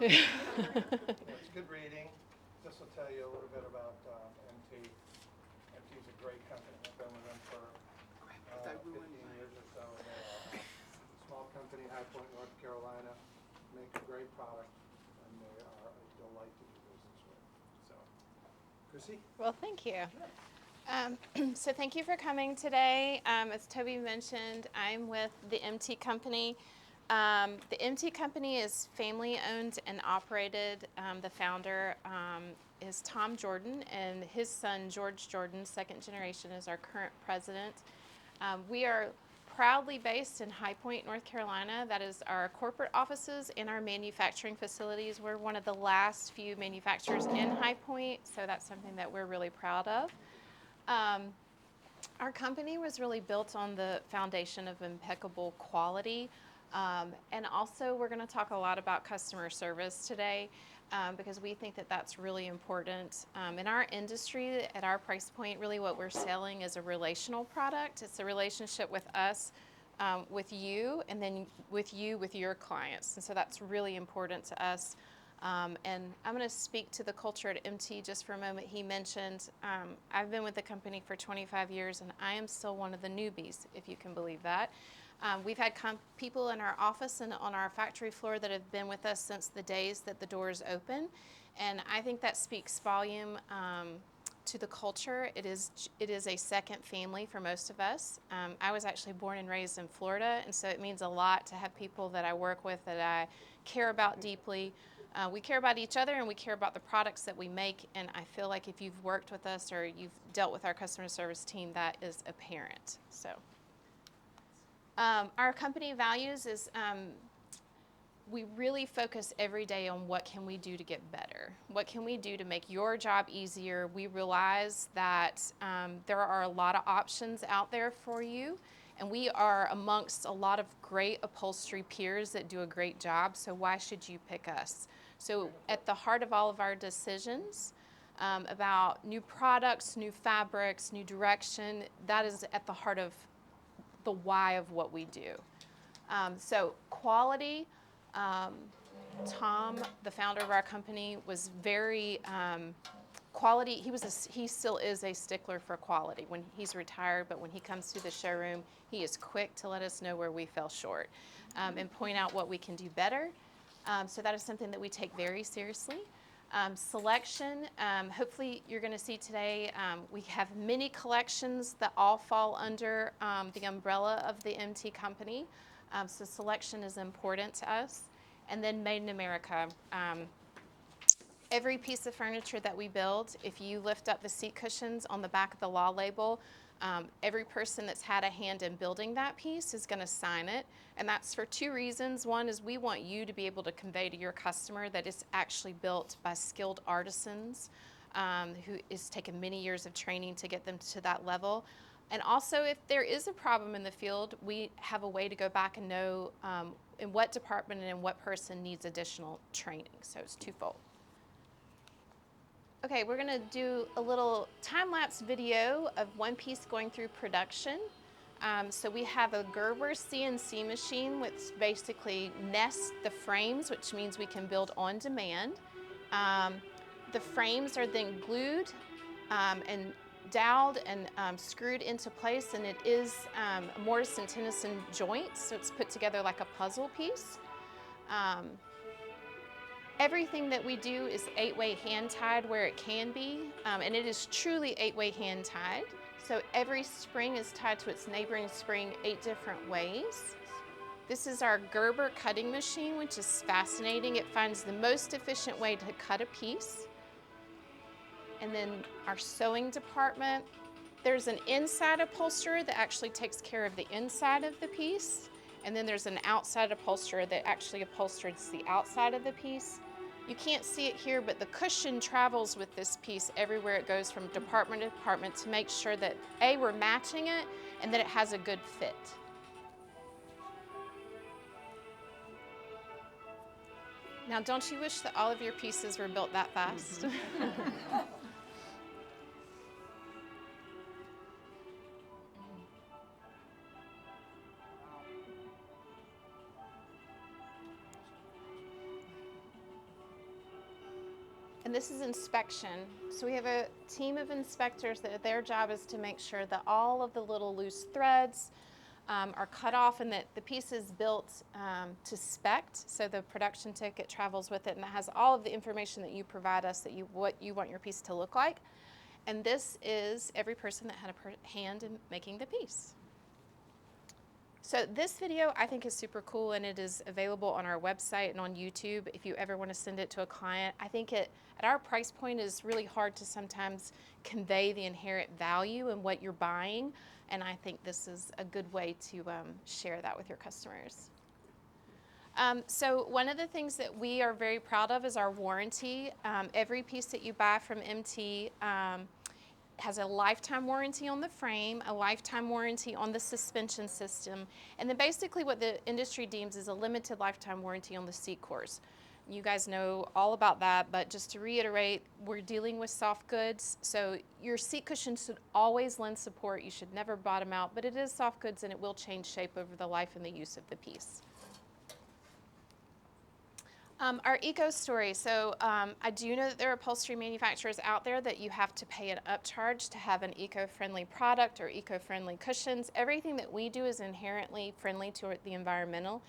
It's good reading. This will tell you a little bit about MT. MT is a great company. I've been with them for 15 years or so. They're a small company, High Point, North Carolina. Make a great product, and they are a delight to do business with. So, Chrissy? Well, thank you. So thank you for coming today. As Toby mentioned, I'm with the MT Company. The MT Company is family owned and operated. The founder is Tom Jordan, and his son George Jordan, second generation, is our current president. We are proudly based in High Point, North Carolina. That is our corporate offices and our manufacturing facilities. We're one of the last few manufacturers in High Point, so that's something that we're really proud of. Our company was really built on the foundation of impeccable quality. And also we're going to talk a lot about customer service today because we think that that's really important. In our industry, at our price point, really what we're selling is a relational product. It's a relationship with us, with you, and then with you, with your clients. And so that's really important to us. And I'm going to speak to the culture at MT just for a moment. He mentioned I've been with the company for 25 years, and I am still one of the newbies, if you can believe that. We've had people in our office and on our factory floor that have been with us since the days that the doors open, and I think that speaks volume to the culture. It is a second family for most of us. I was actually born and raised in Florida, and so it means a lot to have people that I work with that I care about deeply. We care about each other, and we care about the products that we make, and I feel like if you've worked with us or you've dealt with our customer service team, that is apparent. So, our company values is we really focus every day on what can we do to get better. What can we do to make your job easier? We realize that there are a lot of options out there for you, and we are amongst a lot of great upholstery peers that do a great job, so why should you pick us? So at the heart of all of our decisions about new products, new fabrics, new direction, that is at the heart of the why of what we do. So quality, Tom, the founder of our company, was very quality. He still is a stickler for quality. When he's retired, but when he comes to the showroom, he is quick to let us know where we fell short and point out what we can do better. So that is something that we take very seriously. Selection, hopefully you're going to see today, we have many collections that all fall under the umbrella of the MT Company. So selection is important to us. And then made in America. Every piece of furniture that we build, if you lift up the seat cushions on the back of the law label, every person that's had a hand in building that piece is going to sign it. And that's for two reasons. One is we want you to be able to convey to your customer that it's actually built by skilled artisans who is taken many years of training to get them to that level. And also, if there is a problem in the field, we have a way to go back and know in what department and in what person needs additional training. So it's twofold. Okay, we're going to do a little time-lapse video of one piece going through production. So we have a Gerber CNC machine which basically nests the frames, which means we can build on demand. The frames are then glued and doweled and screwed into place, and it is a mortise and tension joint, so it's put together like a puzzle piece. Everything that we do is 8-way hand tied where it can be, and it is truly 8-way hand tied. So every spring is tied to its neighboring spring 8 different ways. This is our Gerber cutting machine, which is fascinating. It finds the most efficient way to cut a piece. And then our sewing department, there's an inside upholsterer that actually takes care of the inside of the piece. And then there's an outside upholsterer that actually upholsters the outside of the piece. You can't see it here, but the cushion travels with this piece everywhere it goes from department to department to make sure that A, we're matching it, and that it has a good fit. Now, don't you wish that all of your pieces were built that fast? Mm-hmm. And this is inspection. So we have a team of inspectors that their job is to make sure that all of the little loose threads are cut off and that the piece is built to spec, so the production ticket travels with it and it has all of the information that you provide us, that what you want your piece to look like. And this is every person that had a hand in making the piece. So this video I think is super cool, and it is available on our website and on YouTube if you ever want to send it to a client. I think at our price point is really hard to sometimes convey the inherent value in what you're buying, and I think this is a good way to share that with your customers. So one of the things that we are very proud of is our warranty. Every piece that you buy from MT has a lifetime warranty on the frame, a lifetime warranty on the suspension system, and then basically what the industry deems is a limited lifetime warranty on the seat cores. You guys know all about that, but just to reiterate, we're dealing with soft goods, so your seat cushions should always lend support. You should never bottom out, but it is soft goods and it will change shape over the life and the use of the piece. Our eco story. So I do know that there are upholstery manufacturers out there that you have to pay an upcharge to have an eco-friendly product or eco-friendly cushions. Everything that we do is inherently friendly to the environment,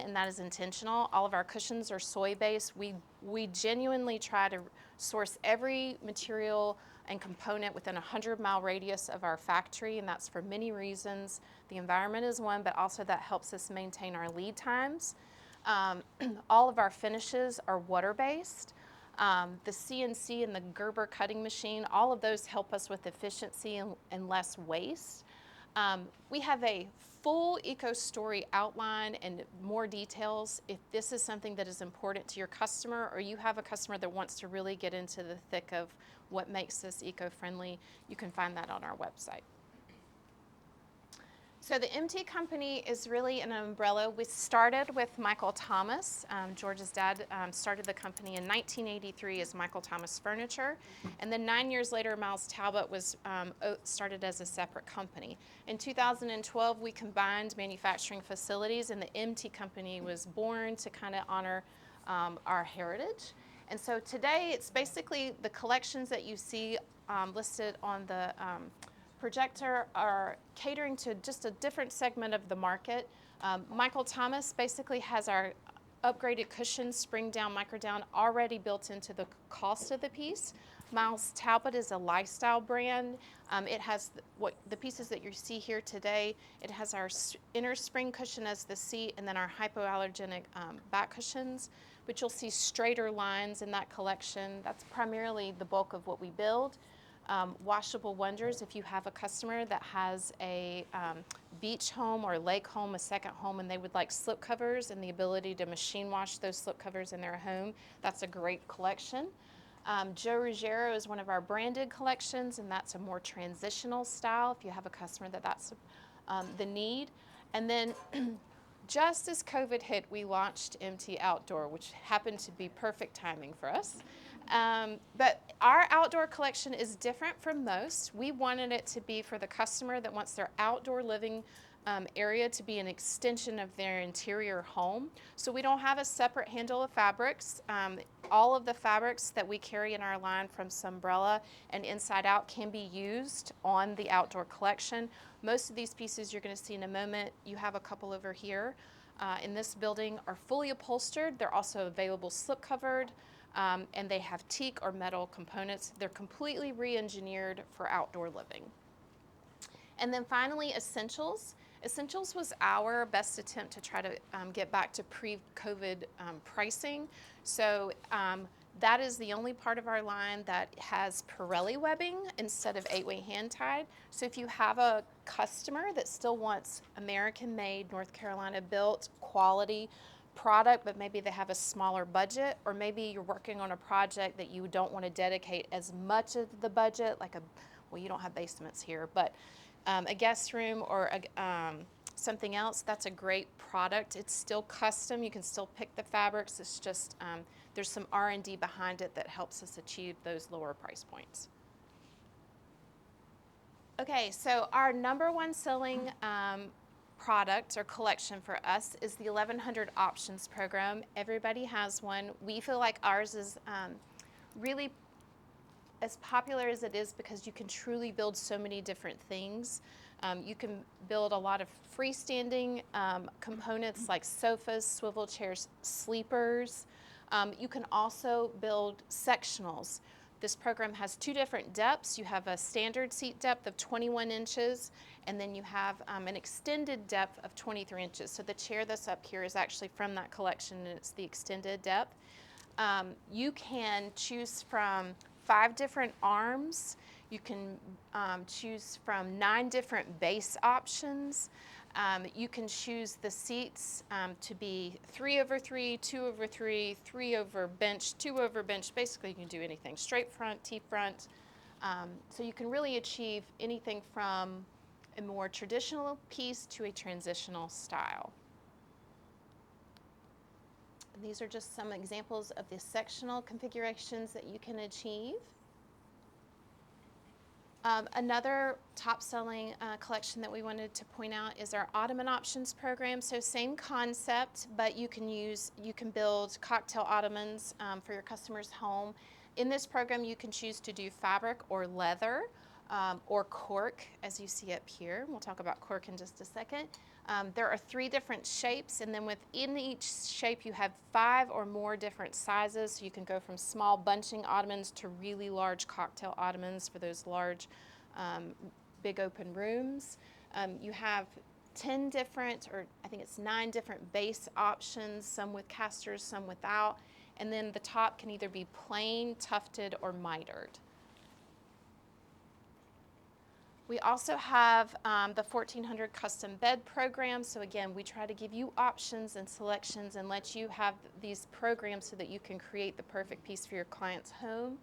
and that is intentional. All of our cushions are soy-based. We genuinely try to source every material and component within a 100-mile radius of our factory, and that's for many reasons. The environment is one, but also that helps us maintain our lead times. All of our finishes are water-based. The CNC and the Gerber cutting machine, all of those help us with efficiency and less waste. We have a full eco story outline and more details. If this is something that is important to your customer, or you have a customer that wants to really get into the thick of what makes this eco-friendly, you can find that on our website. So the MT company is really an umbrella. We started with Michael Thomas. George's dad started the company in 1983 as Michael Thomas Furniture. And then 9 years later, Miles Talbot was started as a separate company. In 2012, we combined manufacturing facilities, and the MT company was born to kind of honor our heritage. And so today, it's basically the collections that you see listed on the projector are catering to just a different segment of the market. Michael Thomas basically has our upgraded cushions, spring down, micro down, already built into the cost of the piece. Miles Talbot is a lifestyle brand. It has the pieces that you see here today. It has our inner spring cushion as the seat, and then our hypoallergenic back cushions, but you'll see straighter lines in that collection. That's primarily the bulk of what we build. Washable wonders, if you have a customer that has a beach home or lake home, a second home, and they would like slip covers and the ability to machine wash those slip covers in their home, that's a great collection. Joe Ruggiero is one of our branded collections, and that's a more transitional style if you have a customer that's the need. And then just as COVID hit, we launched MT Outdoor, which happened to be perfect timing for us. But our outdoor collection is different from most. We wanted it to be for the customer that wants their outdoor living area to be an extension of their interior home. So we don't have a separate handle of fabrics. All of the fabrics that we carry in our line, from Sunbrella and Inside Out, can be used on the outdoor collection. Most of these pieces you're going to see in a moment, you have a couple over here in this building, are fully upholstered. They're also available slip covered. And they have teak or metal components. They're completely re-engineered for outdoor living. And then finally, Essentials. Essentials was our best attempt to try to get back to pre-COVID pricing. So that is the only part of our line that has Pirelli webbing instead of 8-way hand-tied. So if you have a customer that still wants American-made, North Carolina-built, quality product, but maybe they have a smaller budget, or maybe you're working on a project that you don't want to dedicate as much of the budget, like well, you don't have basements here, but a guest room or something else, that's a great product. It's still custom. You can still pick the fabrics. It's just there's some R&D behind it that helps us achieve those lower price points. Okay, so our number one selling product or collection for us is the 1100 Options program. Everybody has one. We feel like ours is really as popular as it is because you can truly build so many different things. You can build a lot of freestanding components like sofas, swivel chairs, sleepers. You can also build sectionals. This program has two different depths. You have a standard seat depth of 21 inches, and then you have an extended depth of 23 inches. So the chair that's up here is actually from that collection, and it's the extended depth. You can choose from 5 different arms. You can choose from 9 different base options. You can choose the seats to be 3/3, 2/3, 3 over bench, 2 over bench. Basically, you can do anything. Straight front, T-front. So you can really achieve anything from a more traditional piece to a transitional style. And these are just some examples of the sectional configurations that you can achieve. Another top-selling collection that we wanted to point out is our Ottoman Options program. So same concept, but you can build cocktail ottomans for your customer's home. In this program, you can choose to do fabric or leather or cork, as you see up here. We'll talk about cork in just a second. There are 3 different shapes, and then within each shape you have 5 or more different sizes. So you can go from small bunching ottomans to really large cocktail ottomans for those large, big open rooms. You have 10 different, or I think it's 9 different base options, some with casters, some without. And then the top can either be plain, tufted, or mitered. We also have the 1400 custom bed program. So again, we try to give you options and selections and let you have these programs so that you can create the perfect piece for your client's home.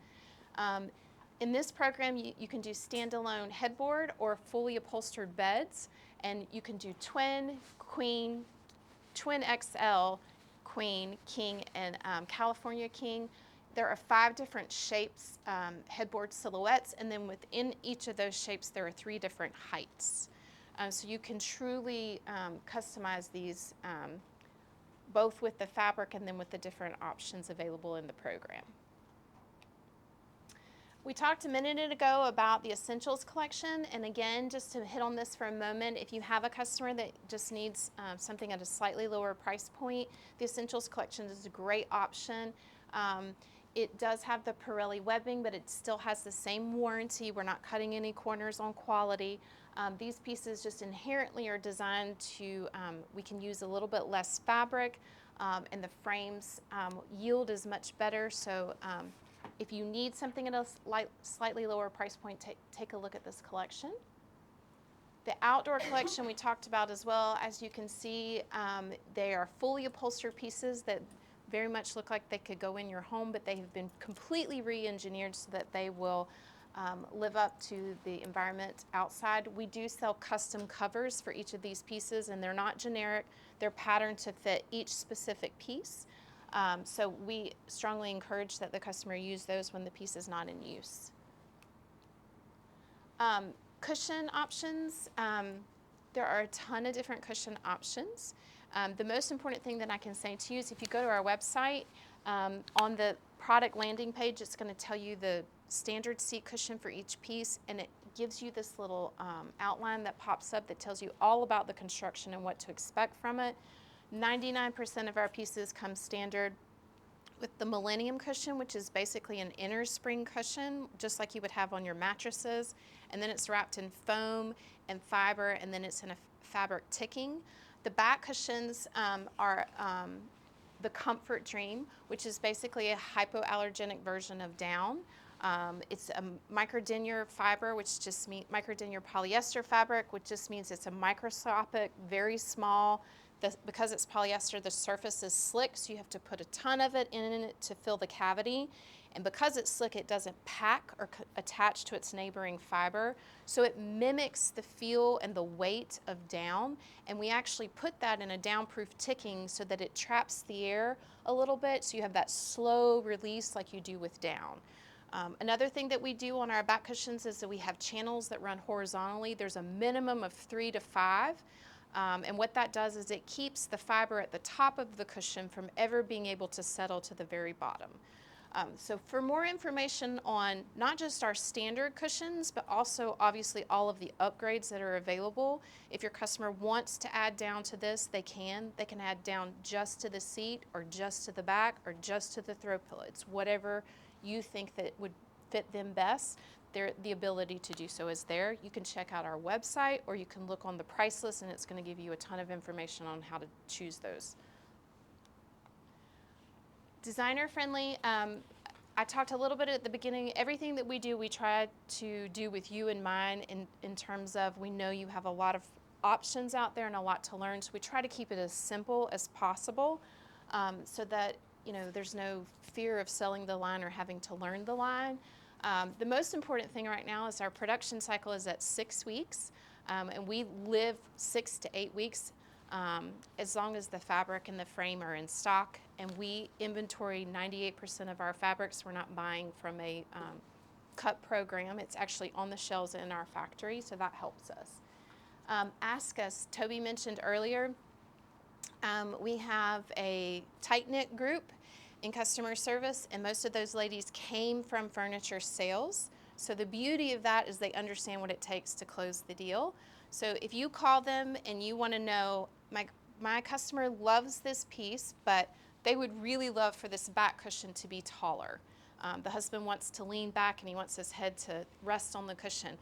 In this program, you can do standalone headboard or fully upholstered beds, and you can do twin, queen, twin XL, queen, king, and California king. There are 5 different shapes, headboard silhouettes, and then within each of those shapes there are 3 different heights. So you can truly customize these both with the fabric and then with the different options available in the program. We talked a minute ago about the Essentials collection, and again, just to hit on this for a moment, if you have a customer that just needs something at a slightly lower price point, the Essentials collection is a great option. It does have the Pirelli webbing, but it still has the same warranty. We're not cutting any corners on quality. These pieces just inherently are designed to, we can use a little bit less fabric, and the frames yield is much better. So if you need something at a slightly lower price point, take a look at this collection. The outdoor collection we talked about as well. As you can see, they are fully upholstered pieces that very much look like they could go in your home, but they have been completely re-engineered so that they will live up to the environment outside. We do sell custom covers for each of these pieces, and they're not generic. They're patterned to fit each specific piece. So we strongly encourage that the customer use those when the piece is not in use. Cushion options. There are a ton of different cushion options. The most important thing that I can say to you is if you go to our website, on the product landing page, it's going to tell you the standard seat cushion for each piece, and it gives you this little outline that pops up that tells you all about the construction and what to expect from it. 99% of our pieces come standard with the Millennium cushion, which is basically an inner spring cushion, just like you would have on your mattresses, and then it's wrapped in foam and fiber, and then it's in a fabric ticking. The back cushions are the Comfort Dream, which is basically a hypoallergenic version of down. It's a microdenier fiber, which just means microdenier polyester fabric, which just means it's a microscopic, very small. Because it's polyester, the surface is slick, so you have to put a ton of it in it to fill the cavity. And because it's slick, it doesn't pack or attach to its neighboring fiber. So it mimics the feel and the weight of down. And we actually put that in a downproof ticking so that it traps the air a little bit, so you have that slow release like you do with down. Another thing that we do on our back cushions is that we have channels that run horizontally. There's a minimum of 3 to 5. And what that does is it keeps the fiber at the top of the cushion from ever being able to settle to the very bottom. So for more information on not just our standard cushions, but also obviously all of the upgrades that are available, if your customer wants to add down to this, they can. They can add down just to the seat or just to the back or just to the throw pillow. It's whatever you think that would fit them best. The ability to do so is there. You can check out our website or you can look on the price list and it's going to give you a ton of information on how to choose those. Designer friendly. I talked a little bit at the beginning. Everything that we do, we try to do with you in mind in terms of we know you have a lot of options out there and a lot to learn. So we try to keep it as simple as possible so that there's no fear of selling the line or having to learn the line. The most important thing right now is our production cycle is at 6 weeks, and we live 6 to 8 weeks. As long as the fabric and the frame are in stock, and we inventory 98% of our fabrics. We're not buying from a cut program. It's actually on the shelves in our factory, so that helps us. Ask us. Toby mentioned earlier, we have a tight-knit group in customer service, and most of those ladies came from furniture sales. So the beauty of that is they understand what it takes to close the deal. So if you call them and you want to know, my customer loves this piece, but they would really love for this back cushion to be taller. The husband wants to lean back and he wants his head to rest on the cushion.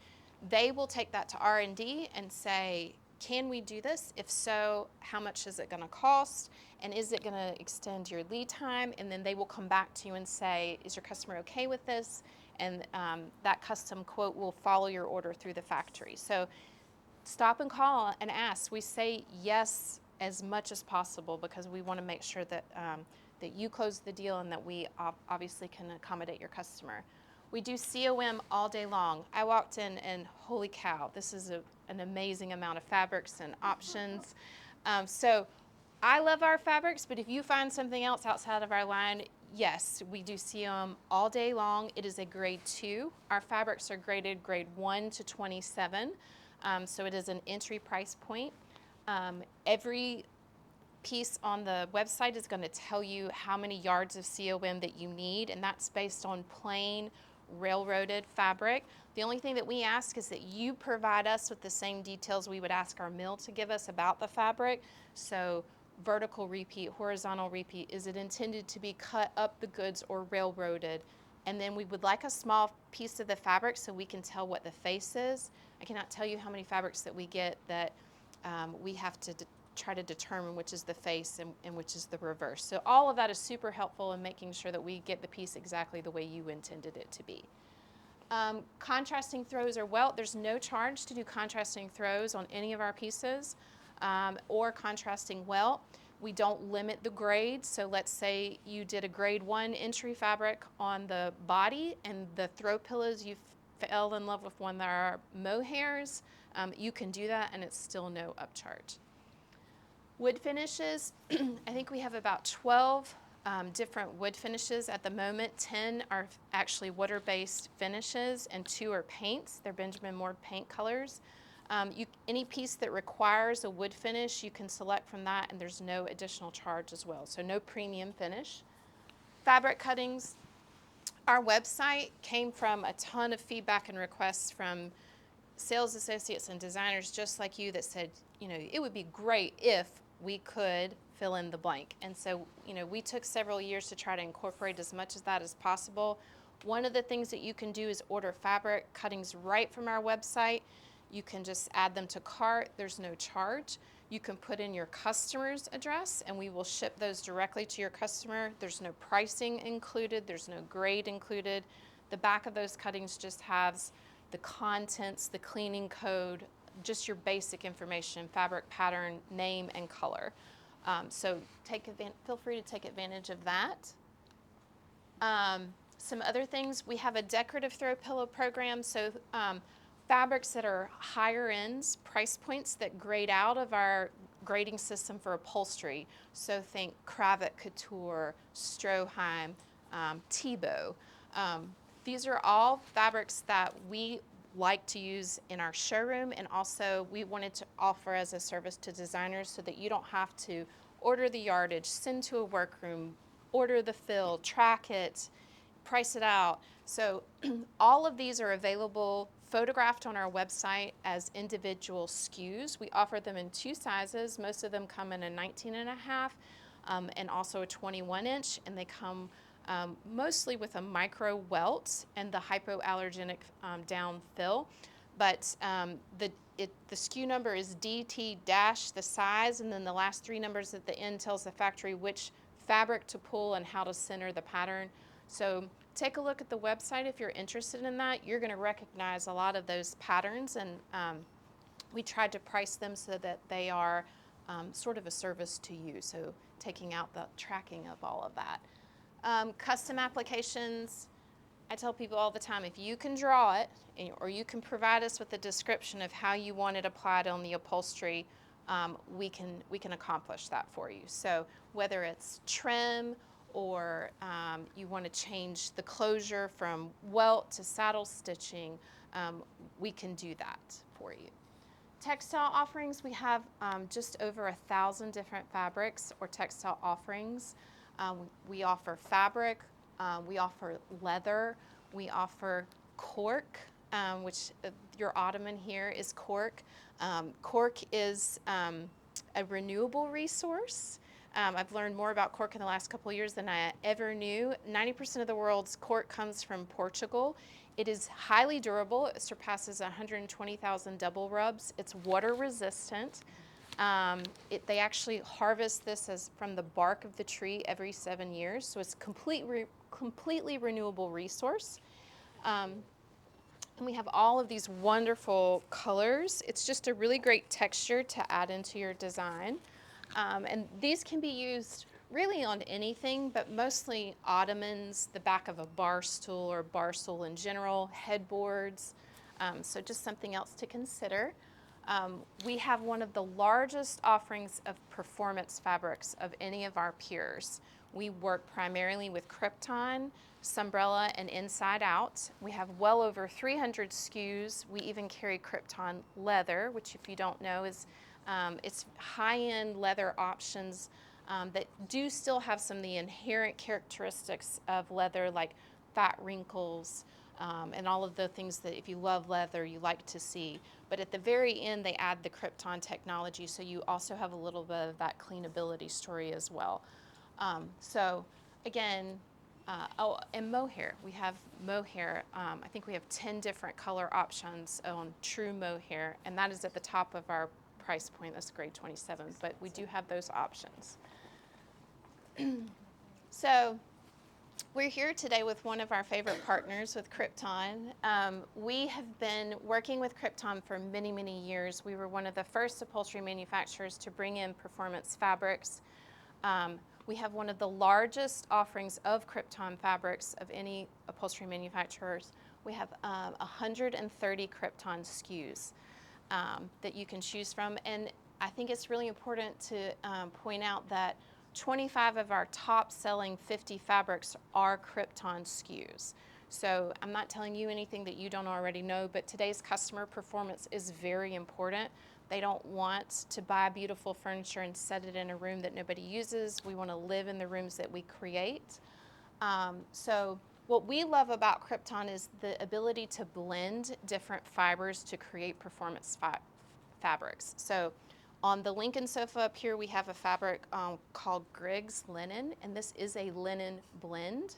They will take that to R&D and say, can we do this? If so, how much is it going to cost? And is it going to extend your lead time? And then they will come back to you and say, is your customer okay with this? And that custom quote will follow your order through the factory. So stop and call and ask. We say yes as much as possible because we want to make sure that that you close the deal and that we obviously can accommodate your customer. We do COM all day long. I walked in and holy cow, this is an amazing amount of fabrics and options. So I love our fabrics, but if you find something else outside of our line, yes, we do COM all day long. It is a grade 2. Our fabrics are graded grade 1 to 27. So it is an entry price point. Every piece on the website is going to tell you how many yards of COM that you need, and that's based on plain railroaded fabric. The only thing that we ask is that you provide us with the same details we would ask our mill to give us about the fabric. So vertical repeat, horizontal repeat, is it intended to be cut up the goods or railroaded? And then we would like a small piece of the fabric so we can tell what the face is. I cannot tell you how many fabrics that we get that we have to try to determine which is the face and which is the reverse. So all of that is super helpful in making sure that we get the piece exactly the way you intended it to be. Contrasting throws or welt, there's no charge to do contrasting throws on any of our pieces or contrasting welt. We don't limit the grade, so let's say you did a grade 1 entry fabric on the body and the throw pillows you fell in love with one that are mohairs, you can do that and it's still no upcharge. Wood finishes, I think we have about 12 different wood finishes at the moment. 10 are actually water-based finishes and 2 are paints. They're Benjamin Moore paint colors. Any piece that requires a wood finish, you can select from that and there's no additional charge as well, so no premium finish. Fabric cuttings, our website came from a ton of feedback and requests from sales associates and designers just like you that said, it would be great if we could fill in the blank. And so, we took several years to try to incorporate as much of that as possible. One of the things that you can do is order fabric cuttings right from our website. You can just add them to cart. There's no charge. You can put in your customer's address and we will ship those directly to your customer. There's no pricing included. There's no grade included. The back of those cuttings just has the contents, the cleaning code, just your basic information, fabric pattern, name, and color. So feel free to take advantage of that. Some other things, we have a decorative throw pillow program. So fabrics that are higher ends, price points that grade out of our grading system for upholstery. So think cravat couture, Stroheim, Thibaut. These are all fabrics that we like to use in our showroom, and also we wanted to offer as a service to designers so that you don't have to order the yardage, send to a workroom, order the fill, track it, price it out. So all of these are available photographed on our website as individual SKUs. We offer them in 2 sizes. Most of them come in a 19.5 and also a 21 inch, and they come mostly with a micro welt and the hypoallergenic down fill. But the SKU number is DT dash the size, and then the last 3 numbers at the end tells the factory which fabric to pull and how to center the pattern. So take a look at the website if you're interested in that. You're going to recognize a lot of those patterns, and we tried to price them so that they are sort of a service to you, so taking out the tracking of all of that. Custom applications, I tell people all the time, if you can draw it or you can provide us with a description of how you want it applied on the upholstery, we can accomplish that for you. So whether it's trim or you want to change the closure from welt to saddle stitching, we can do that for you. Textile offerings, we have just over 1,000 different fabrics or textile offerings. We offer fabric, we offer leather, we offer cork, which your ottoman here is cork. Cork is a renewable resource. I've learned more about cork in the last couple of years than I ever knew. 90% of the world's cork comes from Portugal. It is highly durable. It surpasses 120,000 double rubs. It's water resistant. They actually harvest this from the bark of the tree every 7 years, so it's completely renewable resource. And we have all of these wonderful colors. It's just a really great texture to add into your design. And these can be used really on anything, but mostly ottomans, the back of a bar stool or bar stool in general, headboards. So just something else to consider. We have one of the largest offerings of performance fabrics of any of our peers. We work primarily with Crypton, Sunbrella, and Inside Out. We have well over 300 SKUs. We even carry Crypton leather, which if you don't know is it's high-end leather options that do still have some of the inherent characteristics of leather, like fat wrinkles and all of the things that if you love leather, you like to see. But at the very end, they add the Crypton technology, so you also have a little bit of that cleanability story as well. So again, and mohair. We have mohair. I think we have 10 different color options on true mohair, and that is at the top of our price point. That's grade 27, but we do have those options. So we're here today with one of our favorite partners, with Crypton. We have been working with Crypton for many, many years. We were one of the first upholstery manufacturers to bring in performance fabrics. We have one of the largest offerings of Crypton fabrics of any upholstery manufacturers. We have 130 Crypton SKUs that you can choose from. And I think it's really important to point out that 25 of our top selling 50 fabrics are Crypton SKUs. So I'm not telling you anything that you don't already know, but today's customer performance is very important. They don't want to buy beautiful furniture and set it in a room that nobody uses. We want to live in the rooms that we create. So what we love about Crypton is the ability to blend different fibers to create performance fabrics. So on the Lincoln sofa up here, we have a fabric called Griggs linen, and this is a linen blend.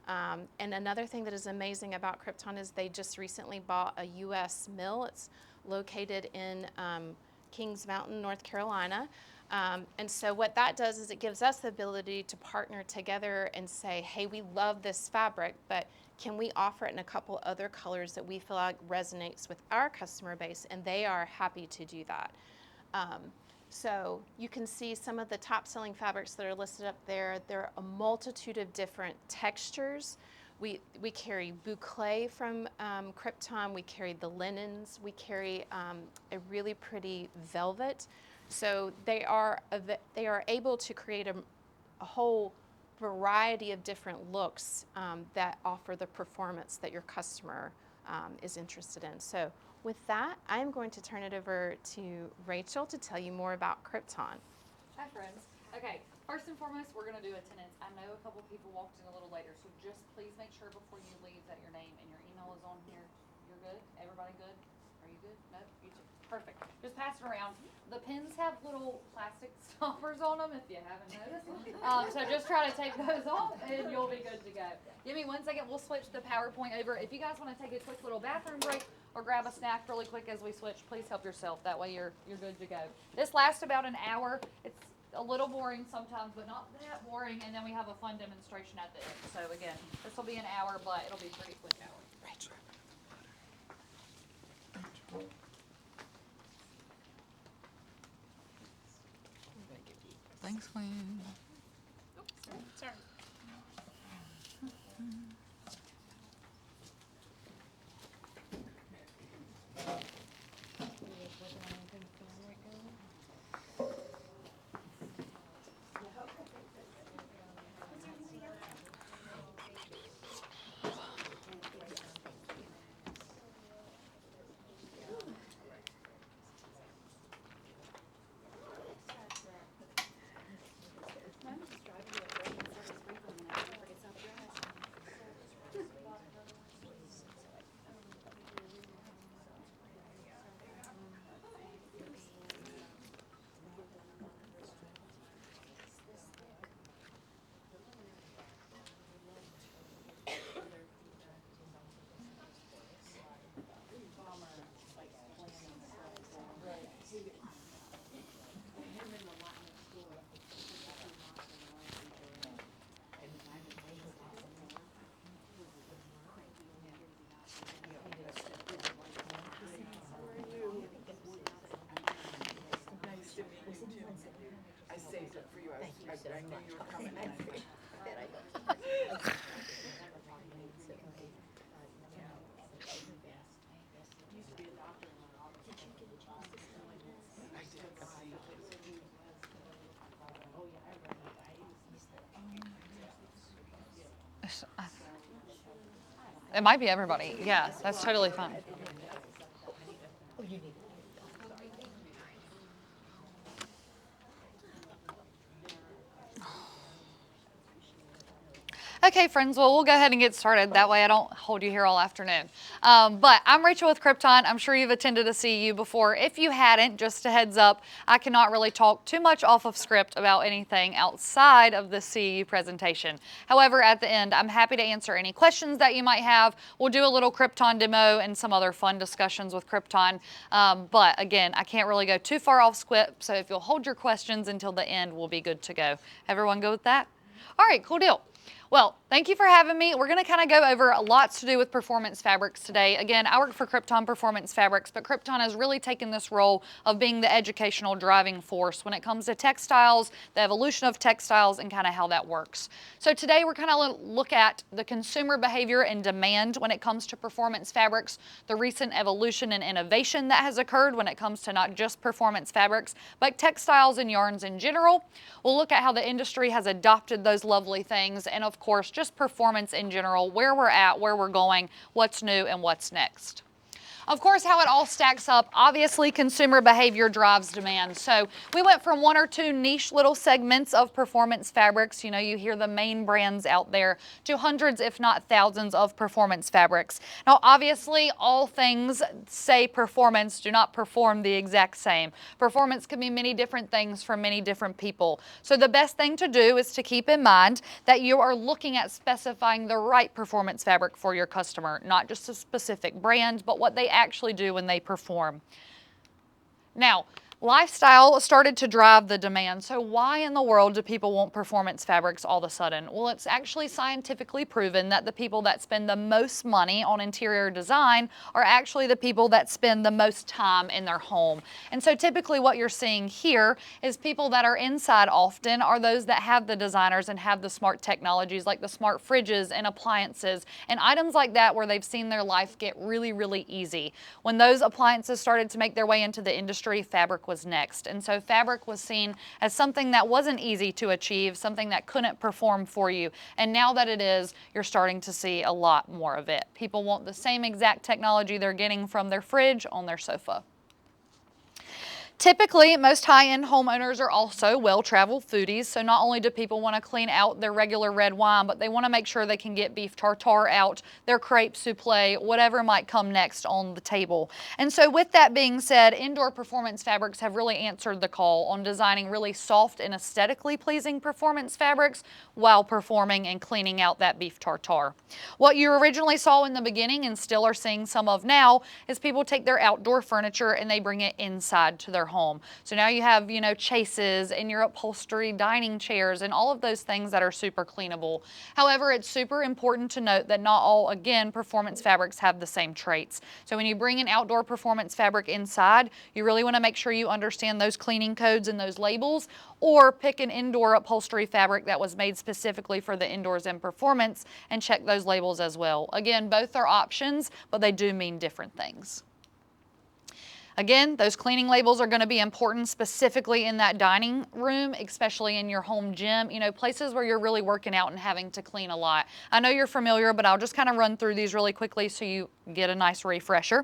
And another thing that is amazing about Crypton is they just recently bought a U.S. mill. It's located in Kings Mountain, North Carolina. And so what that does is it gives us the ability to partner together and say, hey, we love this fabric, but can we offer it in a couple other colors that we feel like resonates with our customer base? And they are happy to do that. So you can see some of the top selling fabrics that are listed up there. There are a multitude of different textures. We carry boucle from Crypton. We carry the linens. We carry a really pretty velvet. So they are able to create a whole variety of different looks that offer the performance that your customer is interested in. So with that, I'm going to turn it over to Rachel to tell you more about Crypton. Hi friends. Okay, first and foremost, we're gonna do attendance. I know a couple people walked in a little later, so just please make sure before you leave that your name and your email is on here. You're good? Everybody good? Are you good? No? You too? Perfect. Just pass it around. The pins have little plastic stoppers on them if you haven't noticed. So just try to take those off and you'll be good to go. Give me 1 second, we'll switch the PowerPoint over. If you guys wanna take a quick little bathroom break or grab a snack really quick as we switch, please help yourself. That way you're good to go. This lasts about an hour. It's a little boring sometimes, but not that boring. And then we have a fun demonstration at the end. So again, this will be an hour, but it'll be a pretty quick hour. Rachel. Thanks, Queen. Sorry. I saved it for you. I knew you were coming. It might be everybody. Yeah, that's totally fine. Okay, friends, well, we'll go ahead and get started. That way I don't hold you here all afternoon. But I'm Rachel with Crypton. I'm sure you've attended a CEU before. If you hadn't, just a heads up, I cannot really talk too much off of script about anything outside of the CEU presentation. However, at the end, I'm happy to answer any questions that you might have. We'll do a little Crypton demo and some other fun discussions with Crypton. But again, I can't really go too far off script, so if you'll hold your questions until the end, we'll be good to go. Everyone go with that? All right, cool deal. Well, thank you for having me. We're going to kind of go over lots to do with performance fabrics today. Again, I work for Crypton Performance Fabrics, but Crypton has really taken this role of being the educational driving force when it comes to textiles, the evolution of textiles, and kind of how that works. So today we're kind of look at the consumer behavior and demand when it comes to performance fabrics, the recent evolution and innovation that has occurred when it comes to not just performance fabrics, but textiles and yarns in general. We'll look at how the industry has adopted those lovely things, and of course, just performance in general, where we're at, where we're going, what's new, and what's next. Of course, how it all stacks up, obviously consumer behavior drives demand. So we went from 1 or 2 niche little segments of performance fabrics, you know, you hear the main brands out there, to hundreds if not thousands of performance fabrics. Now obviously all things say performance do not perform the exact same. Performance can be many different things for many different people. So the best thing to do is to keep in mind that you are looking at specifying the right performance fabric for your customer, not just a specific brand, but what they actually do when they perform. Now, lifestyle started to drive the demand. So why in the world do people want performance fabrics all of a sudden? Well, it's actually scientifically proven that the people that spend the most money on interior design are actually the people that spend the most time in their home. And so typically what you're seeing here is people that are inside often are those that have the designers and have the smart technologies like the smart fridges and appliances and items like that where they've seen their life get really, really easy. When those appliances started to make their way into the industry, fabric was next. And so fabric was seen as something that wasn't easy to achieve, something that couldn't perform for you. And now that it is, you're starting to see a lot more of it. People want the same exact technology they're getting from their fridge on their sofa. Typically, most high-end homeowners are also well-traveled foodies, so not only do people want to clean out their regular red wine, but they want to make sure they can get beef tartare out, their crepe souffle, whatever might come next on the table. And so with that being said, indoor performance fabrics have really answered the call on designing really soft and aesthetically pleasing performance fabrics while performing and cleaning out that beef tartare. What you originally saw in the beginning and still are seeing some of now is people take their outdoor furniture and they bring it inside to their home. So now you have, chases and your upholstery dining chairs and all of those things that are super cleanable. However, it's super important to note that not all, again, performance fabrics have the same traits. So when you bring an outdoor performance fabric inside, you really want to make sure you understand those cleaning codes and those labels, or pick an indoor upholstery fabric that was made specifically for the indoors and performance and check those labels as well. Again, both are options, but they do mean different things. Again, those cleaning labels are going to be important specifically in that dining room, especially in your home gym, places where you're really working out and having to clean a lot. I know you're familiar, but I'll just kind of run through these really quickly so you get a nice refresher.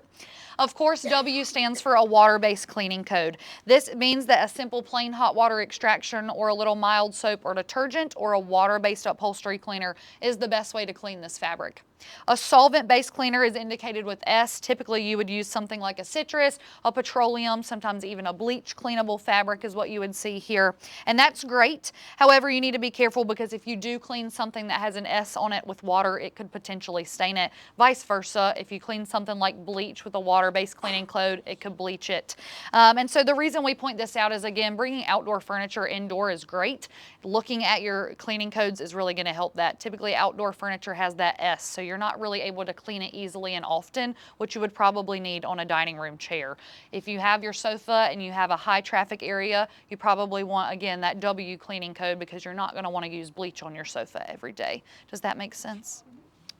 Of course, W stands for a water-based cleaning code. This means that a simple plain hot water extraction or a little mild soap or detergent or a water-based upholstery cleaner is the best way to clean this fabric. A solvent-based cleaner is indicated with S. Typically, you would use something like a citrus, a petroleum, sometimes even a bleach cleanable fabric is what you would see here. And that's great. However, you need to be careful because if you do clean something that has an S on it with water, it could potentially stain it. Vice versa, if you clean something like bleach with a water-based cleaning code, it could bleach it. And so the reason we point this out is, again, bringing outdoor furniture indoor is great. Looking at your cleaning codes is really going to help that. Typically, outdoor furniture has that S, so you're not really able to clean it easily and often, which you would probably need on a dining room chair. If you have your sofa and you have a high traffic area, you probably want, again, that W cleaning code because you're not going to want to use bleach on your sofa every day. Does that make sense?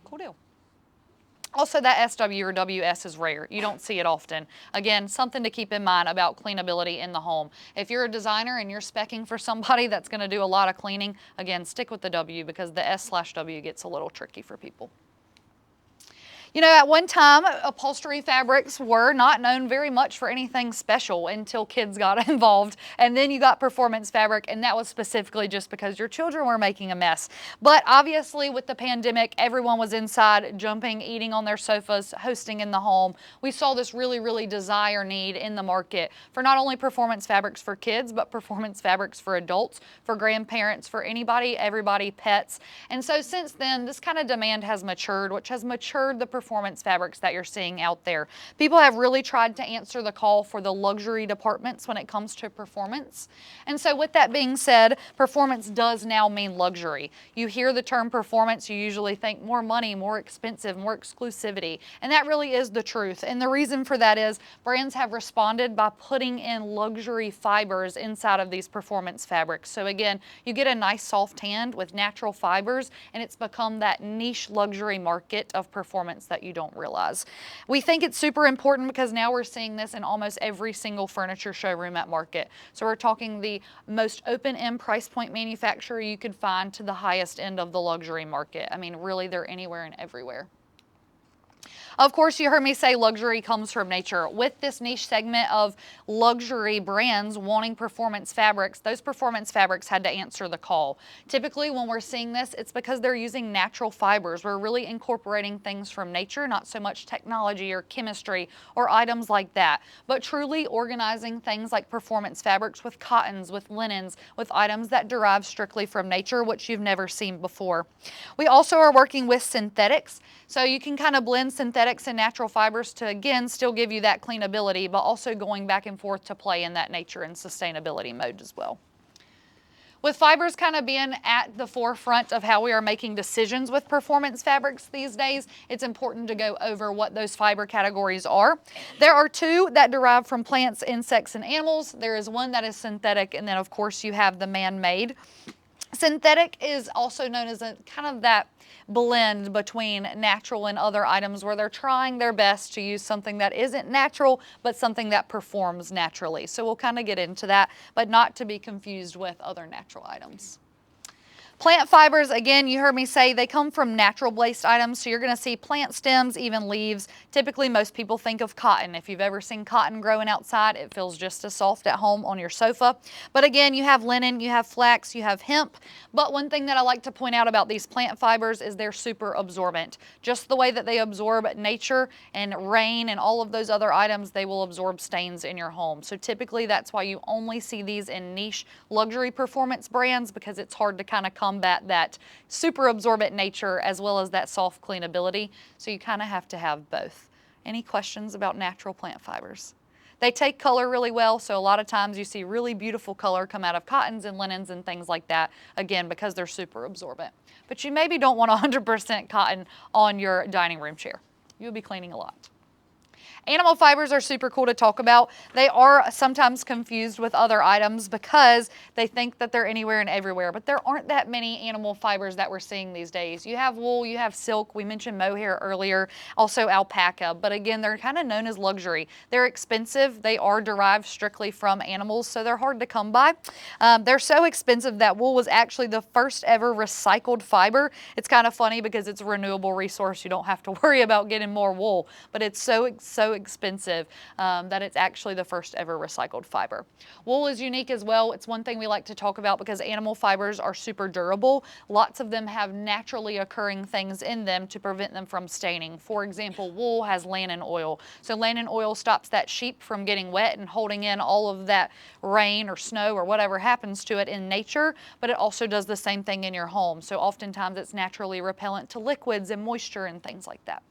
Cool deal. Also, that SW or WS is rare. You don't see it often. Again, something to keep in mind about cleanability in the home. If you're a designer and you're speccing for somebody that's going to do a lot of cleaning, again, stick with the W because the S/W gets a little tricky for people. At one time, upholstery fabrics were not known very much for anything special until kids got involved. And then you got performance fabric, and that was specifically just because your children were making a mess. But obviously, with the pandemic, everyone was inside, jumping, eating on their sofas, hosting in the home. We saw this really desire need in the market for not only performance fabrics for kids, but performance fabrics for adults, for grandparents, for anybody, everybody, pets. And so since then, this kind of demand has matured, which has matured the performance fabrics that you're seeing out there. People have really tried to answer the call for the luxury departments when it comes to performance. And so with that being said, performance does now mean luxury. You hear the term performance, you usually think more money, more expensive, more exclusivity. And that really is the truth. And the reason for that is brands have responded by putting in luxury fibers inside of these performance fabrics. So again, you get a nice soft hand with natural fibers, and it's become that niche luxury market of performance that you don't realize. We think it's super important because now we're seeing this in almost every single furniture showroom at market. So we're talking the most open-end price point manufacturer you could find to the highest end of the luxury market. I mean, really, they're anywhere and everywhere. Of course, you heard me say luxury comes from nature. With this niche segment of luxury brands wanting performance fabrics, those performance fabrics had to answer the call. Typically, when we're seeing this, it's because they're using natural fibers. We're really incorporating things from nature, not so much technology or chemistry or items like that, but truly organizing things like performance fabrics with cottons, with linens, with items that derive strictly from nature, which you've never seen before. We also are working with synthetics, so you can kind of blend synthetics and natural fibers to, again, still give you that cleanability, but also going back and forth to play in that nature and sustainability mode as well. With fibers kind of being at the forefront of how we are making decisions with performance fabrics these days, it's important to go over what those fiber categories are. There are two that derive from plants, insects, and animals. There is one that is synthetic, and then of course you have the man-made. Synthetic is also known as a kind of that blend between natural and other items where they're trying their best to use something that isn't natural but something that performs naturally. So we'll kind of get into that, but not to be confused with other natural items. Plant fibers, again, you heard me say they come from natural based items, so you're going to see plant stems, even leaves. Typically, most people think of cotton. If you've ever seen cotton growing outside, it feels just as soft at home on your sofa. But again, you have linen, you have flax, you have hemp. But one thing that I like to point out about these plant fibers is they're super absorbent. Just the way that they absorb nature and rain and all of those other items, they will absorb stains in your home. So typically, that's why you only see these in niche luxury performance brands, because it's hard to kind of combat that super absorbent nature as well as that soft cleanability. So you kind of have to have both. Any questions about natural plant fibers? They take color really well, so a lot of times you see really beautiful color come out of cottons and linens and things like that, again, because they're super absorbent. But you maybe don't want 100% cotton on your dining room chair. You'll be cleaning a lot. Animal fibers are super cool to talk about. They are sometimes confused with other items because they think that they're anywhere and everywhere, but there aren't that many animal fibers that we're seeing these days. You have wool, you have silk, we mentioned mohair earlier, also alpaca, but again, they're kind of known as luxury. They're expensive, they are derived strictly from animals, so they're hard to come by. They're so expensive that wool was actually the first ever recycled fiber. It's kind of funny because it's a renewable resource. You don't have to worry about getting more wool, but it's so expensive that it's actually the first ever recycled fiber. Wool is unique as well. It's one thing we like to talk about because animal fibers are super durable. Lots of them have naturally occurring things in them to prevent them from staining. For example, wool has lanolin oil. So lanolin oil stops that sheep from getting wet and holding in all of that rain or snow or whatever happens to it in nature, but it also does the same thing in your home. So oftentimes it's naturally repellent to liquids and moisture and things like that.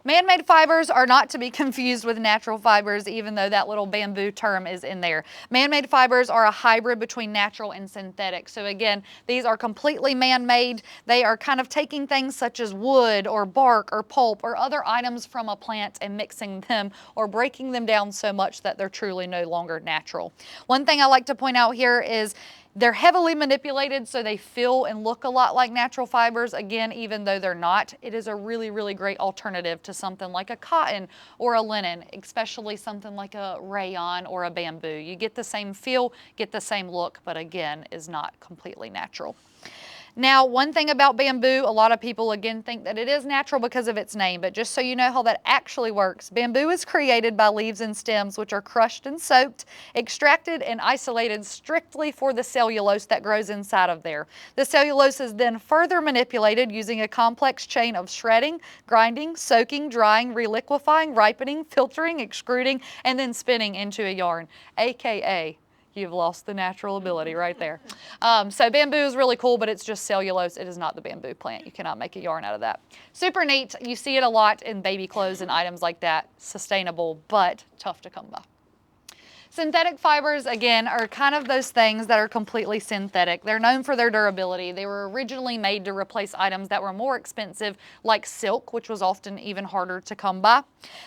Man-made fibers are not to be confused with natural fibers, even though that little bamboo term is in there. Man-made fibers are a hybrid between natural and synthetic. So again, these are completely man-made. They are kind of taking things such as wood or bark or pulp or other items from a plant and mixing them or breaking them down so much that they're truly no longer natural. One thing I like to point out here is they're heavily manipulated, so they feel and look a lot like natural fibers. Again, even though they're not, it is a really, really great alternative to something like a cotton or a linen, especially something like a rayon or a bamboo. You get the same feel, get the same look, but again, is not completely natural. Now, one thing about bamboo, a lot of people again think that it is natural because of its name, but just so you know how that actually works, bamboo is created by leaves and stems which are crushed and soaked, extracted and isolated strictly for the cellulose that grows inside of there. The cellulose is then further manipulated using a complex chain of shredding, grinding, soaking, drying, reliquefying, ripening, filtering, extruding, and then spinning into a yarn, aka you've lost the natural ability right there. So bamboo is really cool, but it's just cellulose. It is not the bamboo plant. You cannot make a yarn out of that. Super neat. You see it a lot in baby clothes and items like that. Sustainable, but tough to come by. Synthetic fibers, again, are kind of those things that are completely synthetic. They're known for their durability. They were originally made to replace items that were more expensive, like silk, which was often even harder to come by.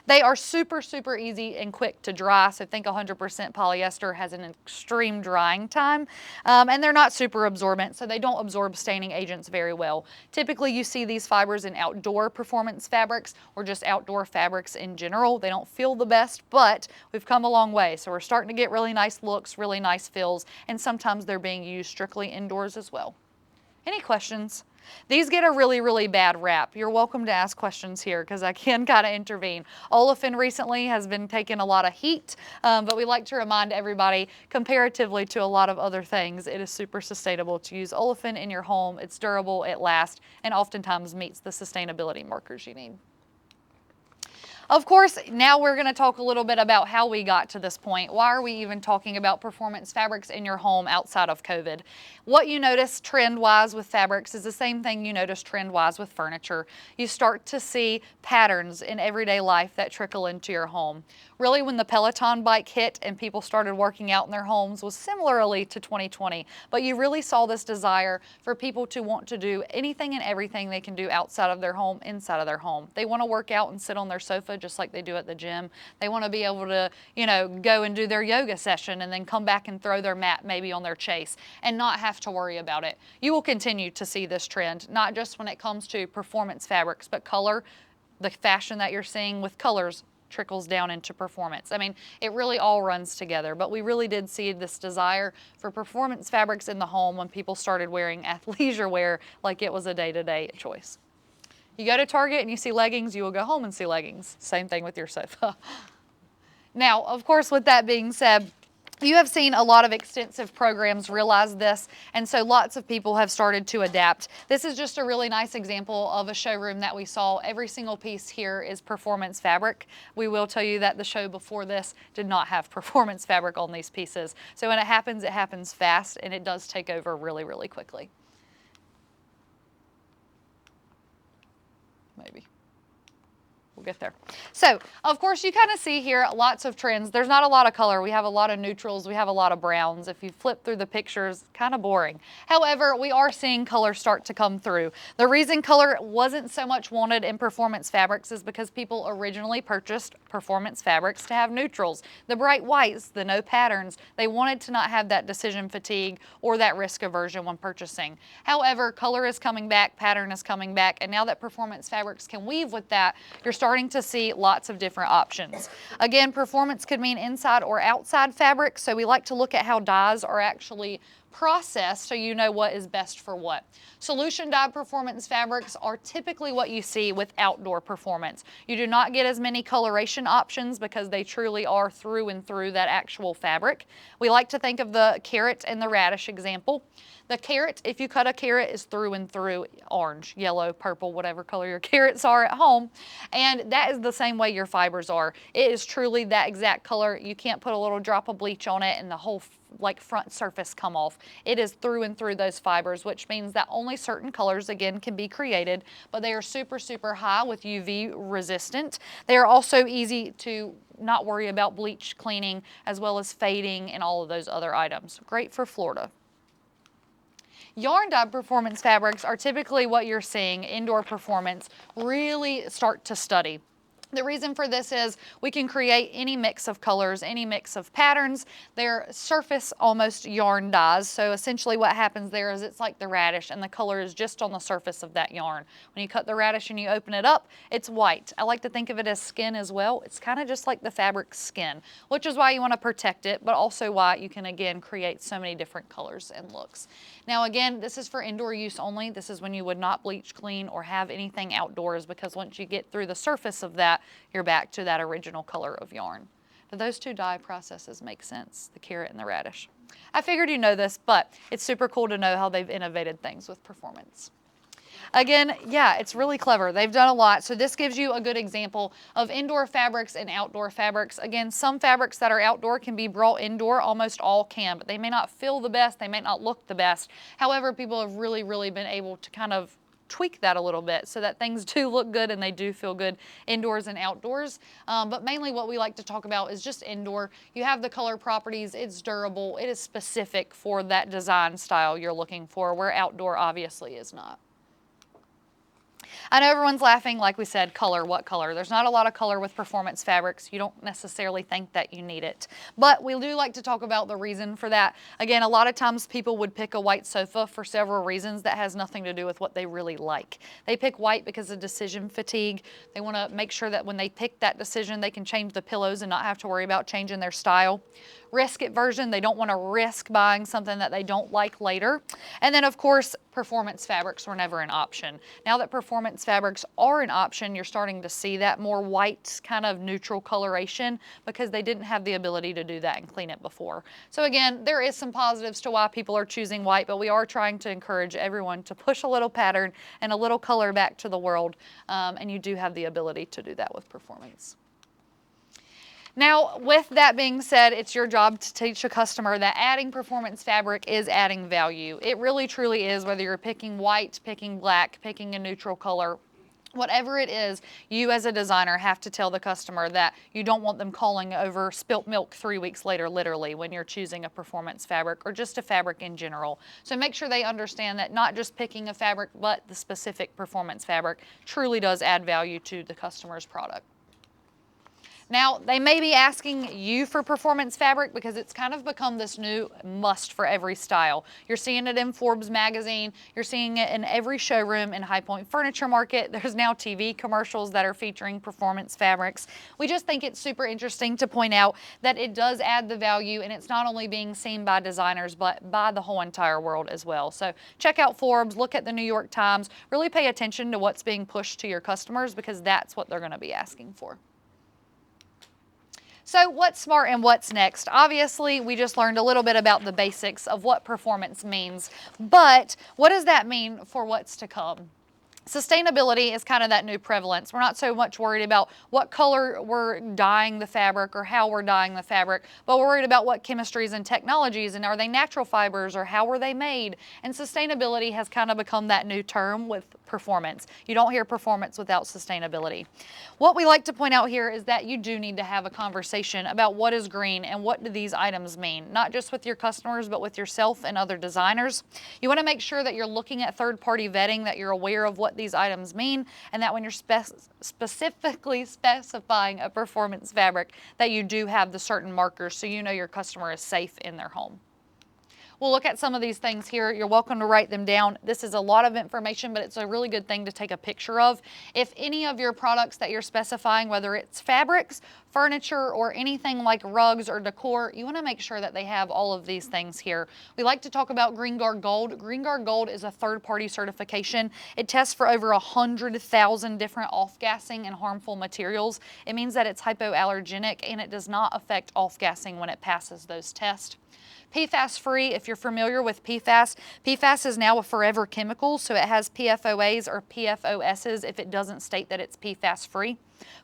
They are super, super easy and quick to dry, so think 100% polyester has an extreme drying time. And they're not super absorbent, so they don't absorb staining agents very well. Typically, you see these fibers in outdoor performance fabrics or just outdoor fabrics in general. They don't feel the best, but we've come a long way, so we're starting to get really nice looks, really nice feels, and sometimes they're being used strictly indoors as well. Any questions? These get a really, really bad rap. You're welcome to ask questions here because I can kind of intervene. Olefin recently has been taking a lot of heat, but we like to remind everybody, comparatively to a lot of other things, it is super sustainable to use olefin in your home. It's durable, it lasts, and oftentimes meets the sustainability markers you need. Of course, now we're going to talk a little bit about how we got to this point. Why are we even talking about performance fabrics in your home outside of COVID? What you notice trend-wise with fabrics is the same thing you notice trend-wise with furniture. You start to see patterns in everyday life that trickle into your home. really when the Peloton bike hit and people started working out in their homes was similarly to 2020. But you really saw this desire for people to want to do anything and everything they can do outside of their home, inside of their home. They want to work out and sit on their sofa just like they do at the gym. They want to be able to, you know, go and do their yoga session and then come back and throw their mat maybe on their chase and not have to worry about it. You will continue to see this trend, not just when it comes to performance fabrics, but color. The fashion that you're seeing with colors trickles down into performance. I mean, it really all runs together, but we really did see this desire for performance fabrics in the home when people started wearing athleisure wear like it was a day-to-day choice. You go to Target and you see leggings, you will go home and see leggings. Same thing with your sofa. Now, of course, with that being said, you have seen a lot of extensive programs realize this, and so lots of people have started to adapt. This is just a really nice example of a showroom that we saw. Every single piece here is performance fabric. We will tell you that the show before this did not have performance fabric on these pieces. So when it happens fast, and it does take over really, really quickly. Maybe. We'll get there. So, of course, you kind of see here lots of trends. There's not a lot of color. We have a lot of neutrals. We have a lot of browns. If you flip through the pictures, kind of boring. However, we are seeing color start to come through. The reason color wasn't so much wanted in performance fabrics is because people originally purchased performance fabrics to have neutrals. The bright whites, the no patterns, they wanted to not have that decision fatigue or that risk aversion when purchasing. However, color is coming back, pattern is coming back, and now that performance fabrics can weave with that, you're starting to see lots of different options. Again, performance could mean inside or outside fabric, so we like to look at how dyes are actually processed so you know what is best for what. Solution dyed performance fabrics are typically what you see with outdoor performance. You do not get as many coloration options because they truly are through and through that actual fabric. We like to think of the carrot and the radish example. The carrot, if you cut a carrot, is through and through orange, yellow, purple, whatever color your carrots are at home. And that is the same way your fibers are. It is truly that exact color. You can't put a little drop of bleach on it and the whole like front surface come off. It is through and through those fibers, which means that only certain colors again can be created, but they are super, super high with UV resistant. They are also easy to not worry about bleach cleaning as well as fading and all of those other items. Great for Florida. Yarn dyed performance fabrics are typically what you're seeing indoor performance really start to study. The reason for this is we can create any mix of colors, any mix of patterns. They're surface almost yarn dyes. So essentially what happens there is it's like the radish and the color is just on the surface of that yarn. When you cut the radish and you open it up, it's white. I like to think of it as skin as well. It's kind of just like the fabric's skin, which is why you want to protect it, but also why you can again create so many different colors and looks. Now again, this is for indoor use only. This is when you would not bleach clean or have anything outdoors, because once you get through the surface of that, you're back to that original color of yarn. Do those two dye processes make sense, the carrot and the radish? I figured you know this, but it's super cool to know how they've innovated things with performance. Again, yeah, it's really clever. They've done a lot. So this gives you a good example of indoor fabrics and outdoor fabrics. Again, some fabrics that are outdoor can be brought indoor, almost all can, but they may not feel the best, they may not look the best. However, people have really, really been able to kind of tweak that a little bit so that things do look good and they do feel good indoors and outdoors. But mainly what we like to talk about is just indoor. You have the color properties, it's durable, it is specific for that design style you're looking for, where outdoor obviously is not. I know everyone's laughing, like we said, color, what color? There's not a lot of color with performance fabrics. You don't necessarily think that you need it. But we do like to talk about the reason for that. Again, a lot of times people would pick a white sofa for several reasons that has nothing to do with what they really like. They pick white because of decision fatigue. They want to make sure that when they pick that decision, they can change the pillows and not have to worry about changing their style. Risk aversion, they don't want to risk buying something that they don't like later. And then of course, performance fabrics were never an option. Now that performance fabrics are an option, you're starting to see that more white kind of neutral coloration because they didn't have the ability to do that and clean it before. So again, there is some positives to why people are choosing white, but we are trying to encourage everyone to push a little pattern and a little color back to the world. And you do have the ability to do that with performance. Now, with that being said, it's your job to teach a customer that adding performance fabric is adding value. It really truly is, whether you're picking white, picking black, picking a neutral color, Whatever it is, you as a designer have to tell the customer that you don't want them calling over spilt milk 3 weeks later, literally, when you're choosing a performance fabric or just a fabric in general. So make sure they understand that not just picking a fabric, but the specific performance fabric truly does add value to the customer's product. Now, they may be asking you for performance fabric because it's kind of become this new must for every style. You're seeing it in Forbes magazine, you're seeing it in every showroom in High Point Furniture Market. There's now TV commercials that are featuring performance fabrics. We just think it's super interesting to point out that it does add the value, and it's not only being seen by designers, but by the whole entire world as well. So check out Forbes, look at the New York Times, really pay attention to what's being pushed to your customers because that's what they're going to be asking for. So what's smart and what's next? Obviously, we just learned a little bit about the basics of what performance means, but what does that mean for what's to come? Sustainability is kind of that new prevalence. We're not so much worried about what color we're dyeing the fabric or how we're dyeing the fabric, but we're worried about what chemistries and technologies, and are they natural fibers or how were they made? And sustainability has kind of become that new term with performance. You don't hear performance without sustainability. What we like to point out here is that you do need to have a conversation about what is green and what do these items mean, not just with your customers, but with yourself and other designers. You want to make sure that you're looking at third-party vetting, that you're aware of what these items mean, and that when you're specifically specifying a performance fabric, that you do have the certain markers so you know your customer is safe in their home. We'll look at some of these things here. You're welcome to write them down. This is a lot of information, but it's a really good thing to take a picture of. If any of your products that you're specifying, whether it's fabrics, furniture, or anything like rugs or decor, you want to make sure that they have all of these things here. We like to talk about GreenGuard Gold. GreenGuard Gold is a third-party certification. It tests for over 100,000 different off-gassing and harmful materials. It means that it's hypoallergenic and it does not affect off-gassing when it passes those tests. PFAS free, if you're familiar with PFAS, PFAS is now a forever chemical, so it has PFOAs or PFOSs if it doesn't state that it's PFAS free.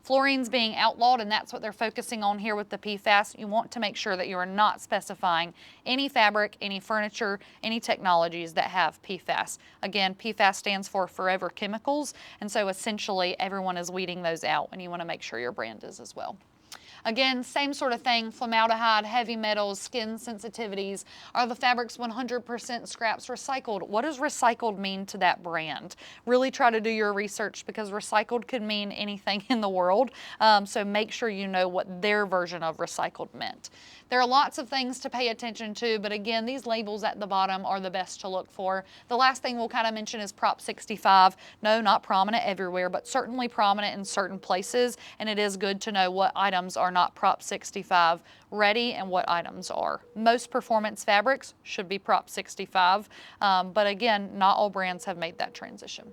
Fluorine's being outlawed, and that's what they're focusing on here with the PFAS. You want to make sure that you are not specifying any fabric, any furniture, any technologies that have PFAS. Again, PFAS stands for forever chemicals, and so essentially everyone is weeding those out, and you want to make sure your brand is as well. Again, same sort of thing, formaldehyde, heavy metals, skin sensitivities. Are the fabrics 100% scraps recycled? What does recycled mean to that brand? Really try to do your research because recycled could mean anything in the world. So make sure you know what their version of recycled meant. There are lots of things to pay attention to, but again, these labels at the bottom are the best to look for. The last thing we'll kind of mention is Prop 65. No, not prominent everywhere, but certainly prominent in certain places, and it is good to know what items are not Prop 65 ready and what items are. Most performance fabrics should be Prop 65, but again, not all brands have made that transition.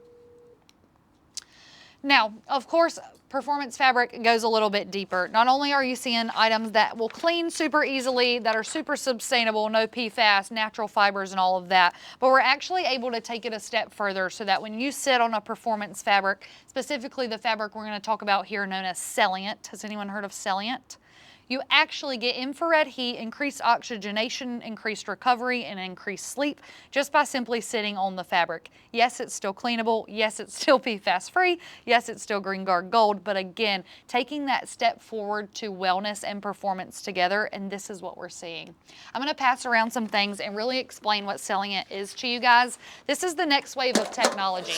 Now, of course, performance fabric goes a little bit deeper. Not only are you seeing items that will clean super easily, that are super sustainable, no PFAS, natural fibers and all of that, but we're actually able to take it a step further so that when you sit on a performance fabric, specifically the fabric we're going to talk about here known as Celliant. Has anyone heard of Celliant? You actually get infrared heat, increased oxygenation, increased recovery, and increased sleep just by simply sitting on the fabric. Yes, it's still cleanable. Yes, it's still PFAS free. Yes, it's still GreenGuard Gold. But again, taking that step forward to wellness and performance together, and this is what we're seeing. I'm going to pass around some things and really explain what Celliant is to you guys. This is the next wave of technology.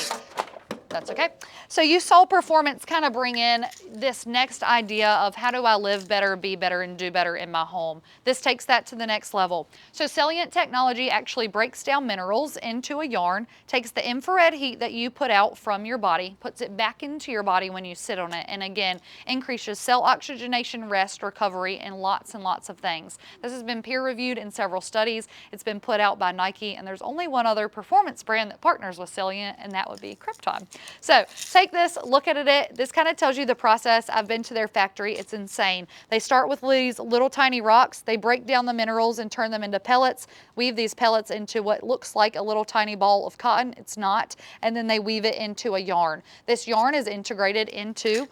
That's okay. So you saw performance kind of bring in this next idea of how do I live better, be better, and do better in my home. This takes that to the next level. So Celliant technology actually breaks down minerals into a yarn, takes the infrared heat that you put out from your body, puts it back into your body when you sit on it, and again, increases cell oxygenation, rest, recovery, and lots of things. This has been peer reviewed in several studies. It's been put out by Nike, and there's only one other performance brand that partners with Celliant, and that would be Crypton. So take this, look at it. This kind of tells you the process. I've been to their factory. It's insane. They start with these little tiny rocks. They break down the minerals and turn them into pellets, weave these pellets into what looks like a little tiny ball of cotton. It's not. And then they weave it into a yarn. This yarn is integrated into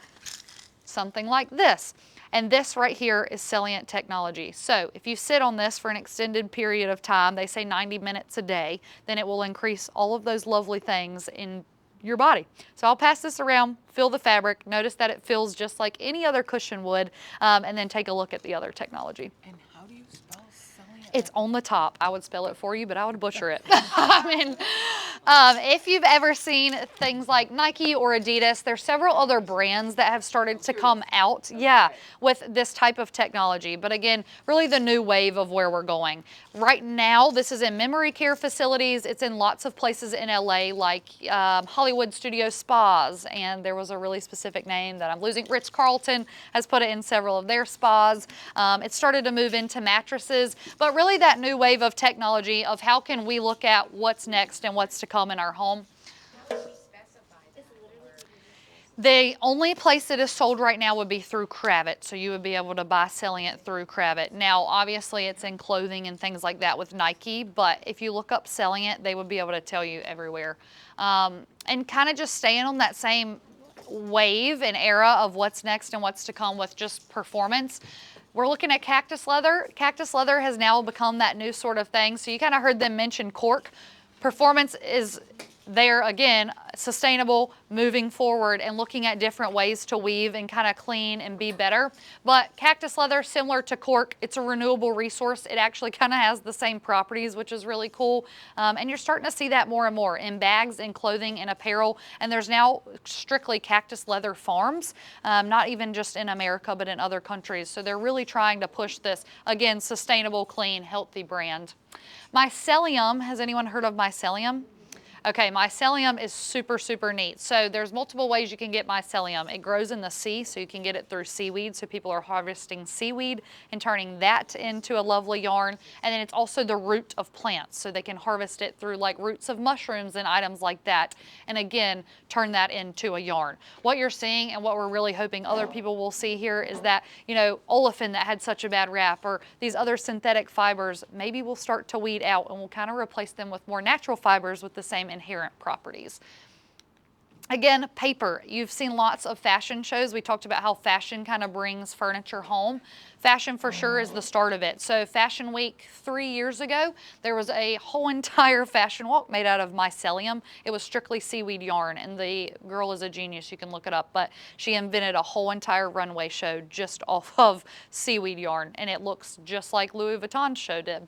something like this. And this right here is Celliant technology. So if you sit on this for an extended period of time, they say 90 minutes a day, then it will increase all of those lovely things in your body. So I'll pass this around, feel the fabric, notice that it feels just like any other cushion would, and then take a look at the other technology. And how do you spell Celia? It's on the top. I would spell it for you, but I would butcher it. I mean, if you've ever seen things like Nike or Adidas, there's several other brands that have started to come out, with this type of technology. But again, really the new wave of where we're going. Right now, this is in memory care facilities. It's in lots of places in LA, like Hollywood Studio Spas, and there was a really specific name that I'm losing. Ritz-Carlton has put it in several of their spas. It started to move into mattresses, but really that new wave of technology of how can we look at what's next and what's to come in our home. The only place it is sold right now would be through Cravit, so you would be able to buy Salient through Cravit. Now, obviously, it's in clothing and things like that with Nike, but if you look up Salient, they would be able to tell you everywhere. And kind of just staying on that same wave and era of what's next and what's to come with just performance. We're looking at cactus leather. Cactus leather has now become that new sort of thing. So you kind of heard them mention cork. Performance is there again, sustainable, moving forward and looking at different ways to weave and kind of clean and be better. But cactus leather, similar to cork, it's a renewable resource. It actually kind of has the same properties, which is really cool. And you're starting to see that more and more in bags and clothing and apparel. And there's now strictly cactus leather farms, not even just in America, but in other countries. So they're really trying to push this, again, sustainable, clean, healthy brand. Mycelium, has anyone heard of mycelium? Okay, mycelium is super, super neat. So there's multiple ways you can get mycelium. It grows in the sea, so you can get it through seaweed. So people are harvesting seaweed and turning that into a lovely yarn. And then it's also the root of plants, so they can harvest it through like roots of mushrooms and items like that. And again, turn that into a yarn. What you're seeing and what we're really hoping other people will see here is that, you know, olefin that had such a bad rap or these other synthetic fibers, maybe we'll start to weed out and we'll kind of replace them with more natural fibers with the same inherent properties. Again, paper. You've seen lots of fashion shows. We talked about how fashion kind of brings furniture home. Fashion for sure is the start of it. So Fashion Week 3 years ago, there was a whole entire fashion walk made out of mycelium. It was strictly seaweed yarn, and the girl is a genius. You can look it up, but she invented a whole entire runway show just off of seaweed yarn, and it looks just like Louis Vuitton's show did.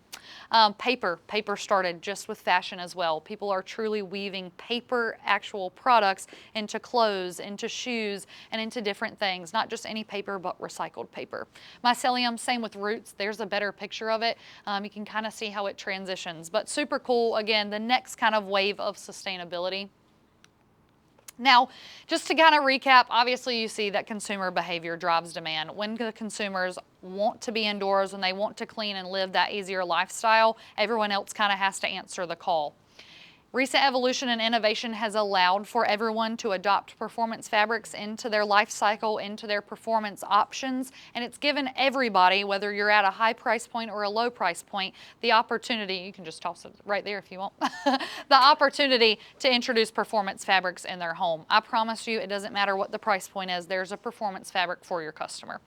Paper started just with fashion as well. People are truly weaving paper actual products into clothes, into shoes, and into different things, not just any paper, but recycled paper. Mycelium, same with roots. There's a better picture of it. You can kind of see how it transitions, but super cool. Again, the next kind of wave of sustainability. Now, just to kind of recap, obviously you see that consumer behavior drives demand. When the consumers want to be indoors, when they want to clean and live that easier lifestyle, everyone else kind of has to answer the call. Recent evolution and innovation has allowed for everyone to adopt performance fabrics into their life cycle, into their performance options, and it's given everybody, whether you're at a high price point or a low price point, the opportunity, you can just toss it right there if you want, the opportunity to introduce performance fabrics in their home. I promise you, it doesn't matter what the price point is, there's a performance fabric for your customer.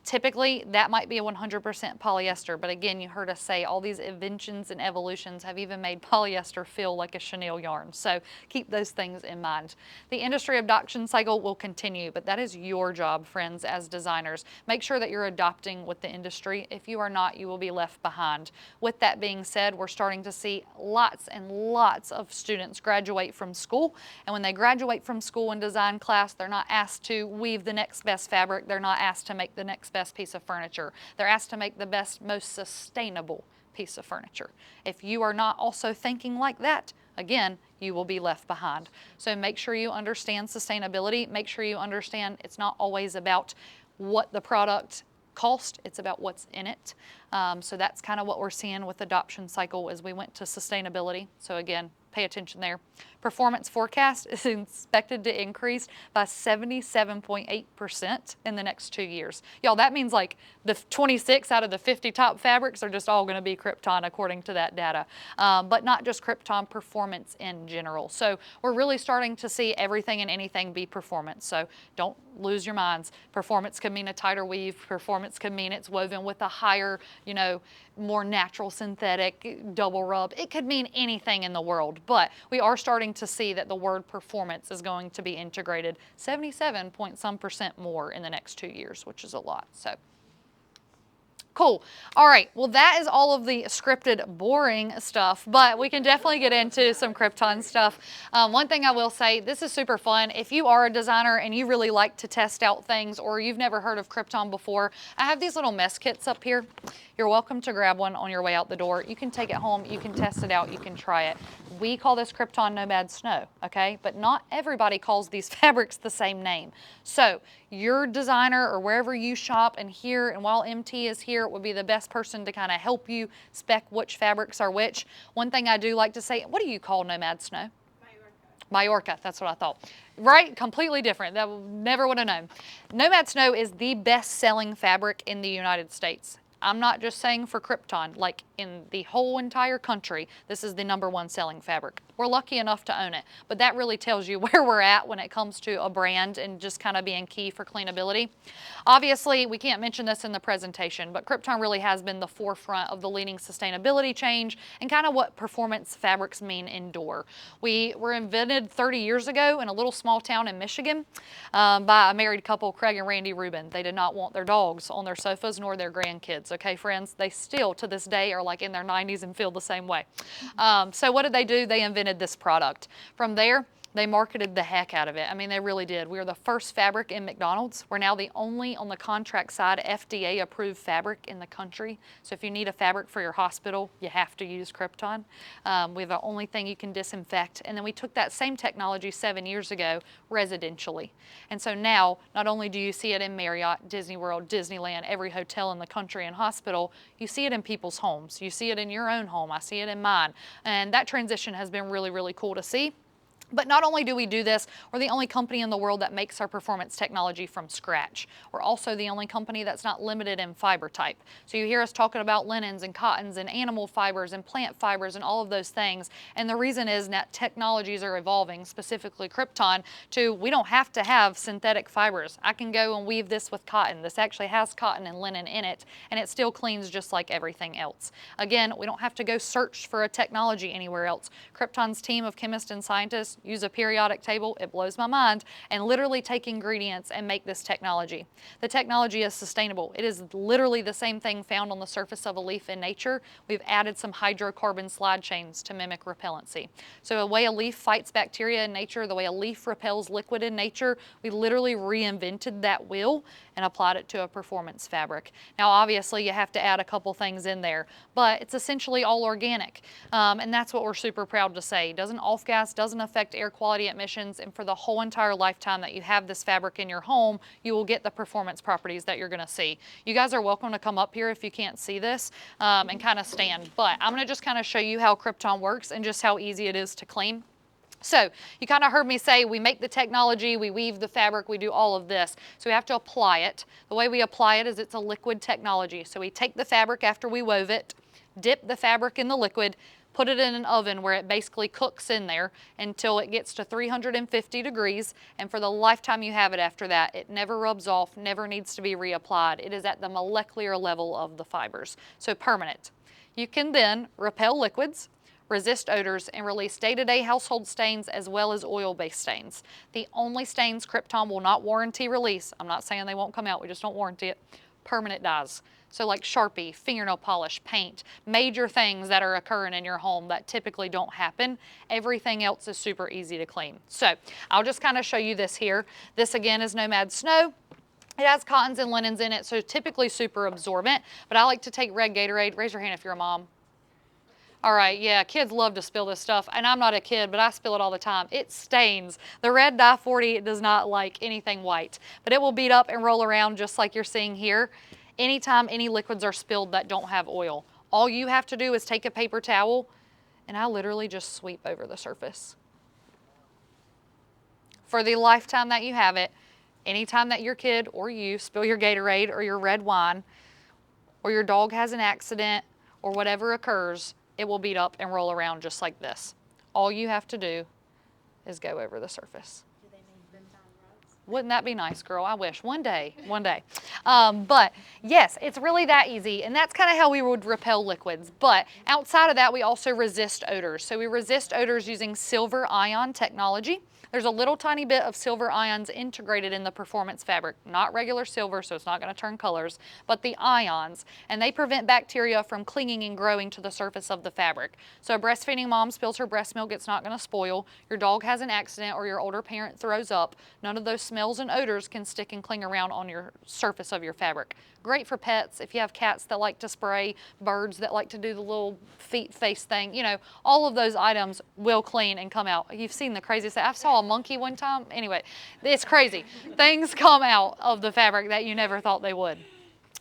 Typically, that might be a 100% polyester, but again, you heard us say all these inventions and evolutions have even made polyester feel like a chenille yarn. So keep those things in mind. The industry adoption cycle will continue, but that is your job, friends, as designers. Make sure that you're adopting with the industry. If you are not, you will be left behind. With that being said, we're starting to see lots and lots of students graduate from school, and when they graduate from school in design class, they're not asked to weave the next best fabric. They're not asked to make the next best piece of furniture. They're asked to make the best, most sustainable piece of furniture. If you are not also thinking like that, again, you will be left behind. So make sure you understand sustainability. Make sure you understand it's not always about what the product cost, it's about what's in it. So that's kind of what we're seeing with adoption cycle as we went to sustainability. So again, pay attention there. Performance forecast is expected to increase by 77.8% in the next 2 years. Y'all, that means like the 26 out of the 50 top fabrics are just all going to be Crypton according to that data. But not just Crypton, performance in general. So we're really starting to see everything and anything be performance. So don't lose your minds. Performance can mean a tighter weave. Performance can mean it's woven with a higher, you know, more natural synthetic double rub. It could mean anything in the world, but we are starting going to see that the word performance is going to be integrated 77 point some % more in the next 2 years, which is a lot. So. Cool. All right. Well, that is all of the scripted, boring stuff, but we can definitely get into some Crypton stuff. One thing I will say, this is super fun. If you are a designer and you really like to test out things, or you've never heard of Crypton before, I have these little mess kits up here. You're welcome to grab one on your way out the door. You can take it home, you can test it out, you can try it. We call this Crypton Nomad Snow, okay? But not everybody calls these fabrics the same name. So your designer or wherever you shop and here, and while MT is here, would be the best person to kind of help you spec which fabrics are which. One thing I do like to say, what do you call Nomad Snow? Majorca, that's what I thought. Right, completely different. That never would have known. Nomad Snow is the best-selling fabric in the United States. I'm not just saying for Crypton, like in the whole entire country, this is the #1 selling fabric. We're lucky enough to own it, but that really tells you where we're at when it comes to a brand and just kind of being key for cleanability. Obviously, we can't mention this in the presentation, but Crypton really has been the forefront of the leading sustainability change and kind of what performance fabrics mean indoor. We were invented 30 years ago in a little small town in Michigan by a married couple, Craig and Randy Rubin. They did not want their dogs on their sofas nor their grandkids. Okay, friends, they still to this day are like in their 90s and feel the same way. So what did they do? They invented this product. From there, they marketed the heck out of it. I mean, they really did. We were the first fabric in McDonald's. We're now the only, on the contract side, FDA approved fabric in the country. So if you need a fabric for your hospital, you have to use Crypton. We're the only thing you can disinfect. And then we took that same technology 7 years ago residentially. And so now, not only do you see it in Marriott, Disney World, Disneyland, every hotel in the country and hospital, you see it in people's homes. You see it in your own home. I see it in mine. And that transition has been really, really cool to see. But not only do we do this, we're the only company in the world that makes our performance technology from scratch. We're also the only company that's not limited in fiber type. So you hear us talking about linens and cottons and animal fibers and plant fibers and all of those things. And the reason is that technologies are evolving, specifically Crypton, to we don't have to have synthetic fibers. I can go and weave this with cotton. This actually has cotton and linen in it, and it still cleans just like everything else. Again, we don't have to go search for a technology anywhere else. Crypton's team of chemists and scientists use a periodic table, it blows my mind, and literally take ingredients and make this technology. The technology is sustainable. It is literally the same thing found on the surface of a leaf in nature. We've added some hydrocarbon slide chains to mimic repellency. So the way a leaf fights bacteria in nature, the way a leaf repels liquid in nature, we literally reinvented that wheel and applied it to a performance fabric. Now obviously you have to add a couple things in there, but it's essentially all organic. And that's what we're super proud to say. Doesn't off-gas, doesn't affect air quality emissions, and for the whole entire lifetime that you have this fabric in your home, you will get the performance properties that you're gonna see. You guys are welcome to come up here if you can't see this and kind of stand, but I'm gonna just kind of show you how Crypton works and just how easy it is to clean. So you kind of heard me say we make the technology, we weave the fabric, we do all of this. So we have to apply it. The way we apply it is it's a liquid technology. So we take the fabric after we wove it, dip the fabric in the liquid, put it in an oven where it basically cooks in there until it gets to 350 degrees. And for the lifetime you have it after that, it never rubs off, never needs to be reapplied. It is at the molecular level of the fibers, so permanent. You can then repel liquids, resist odors, and release day-to-day household stains as well as oil-based stains. The only stains Crypton will not warranty release, I'm not saying they won't come out, we just don't warranty it, permanent dyes. So like Sharpie, fingernail polish, paint, major things that are occurring in your home that typically don't happen. Everything else is super easy to clean. So I'll just kind of show you this here. This again is Nomad Snow. It has cottons and linens in it, so typically super absorbent, but I like to take red Gatorade. Raise your hand if you're a mom. All right, yeah, kids love to spill this stuff, and I'm not a kid, but I spill it all the time. It stains. The red dye 40 does not like anything white, but it will beat up and roll around just like you're seeing here. Anytime any liquids are spilled that don't have oil, all you have to do is take a paper towel, and I literally just sweep over the surface. For the lifetime that you have it, anytime that your kid or you spill your Gatorade or your red wine, or your dog has an accident, or whatever occurs, it will beat up and roll around just like this. All you have to do is go over the surface. Do they make benton rugs? Wouldn't that be nice, girl? I wish. One day, one day. But yes, it's really that easy. And that's kind of how we would repel liquids. But outside of that, we also resist odors. So we resist odors using silver ion technology. There's a little tiny bit of silver ions integrated in the performance fabric, not regular silver, so it's not going to turn colors, but the ions, and they prevent bacteria from clinging and growing to the surface of the fabric. So a breastfeeding mom spills her breast milk, it's not going to spoil. Your dog has an accident or your older parent throws up. None of those smells and odors can stick and cling around on your surface of your fabric. Great for pets. If you have cats that like to spray, birds that like to do the little feet face thing, you know, all of those items will clean and come out. You've seen the craziest. I saw a monkey one time. Anyway, it's crazy. Things come out of the fabric that you never thought they would.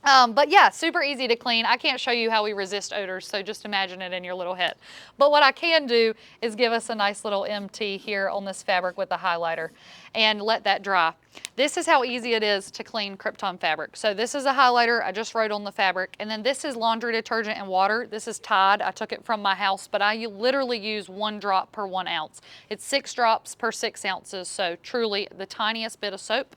But yeah, super easy to clean. I can't show you how we resist odors, so just imagine it in your little head. But what I can do is give us a nice little MT here on this fabric with the highlighter and let that dry. This is how easy it is to clean Crypton fabric. So this is a highlighter I just wrote on the fabric, and then this is laundry detergent and water. This is Tide. I took it from my house, but I literally use 1 drop per 1 ounce. It's 6 drops per 6 ounces, so truly the tiniest bit of soap.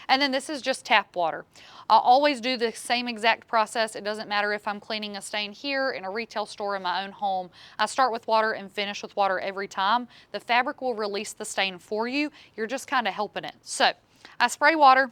And then this is just tap water. I'll always do the same exact process. It doesn't matter if I'm cleaning a stain here, in a retail store, in my own home. I start with water and finish with water every time. The fabric will release the stain for you. You're just kind of helping it. So I spray water,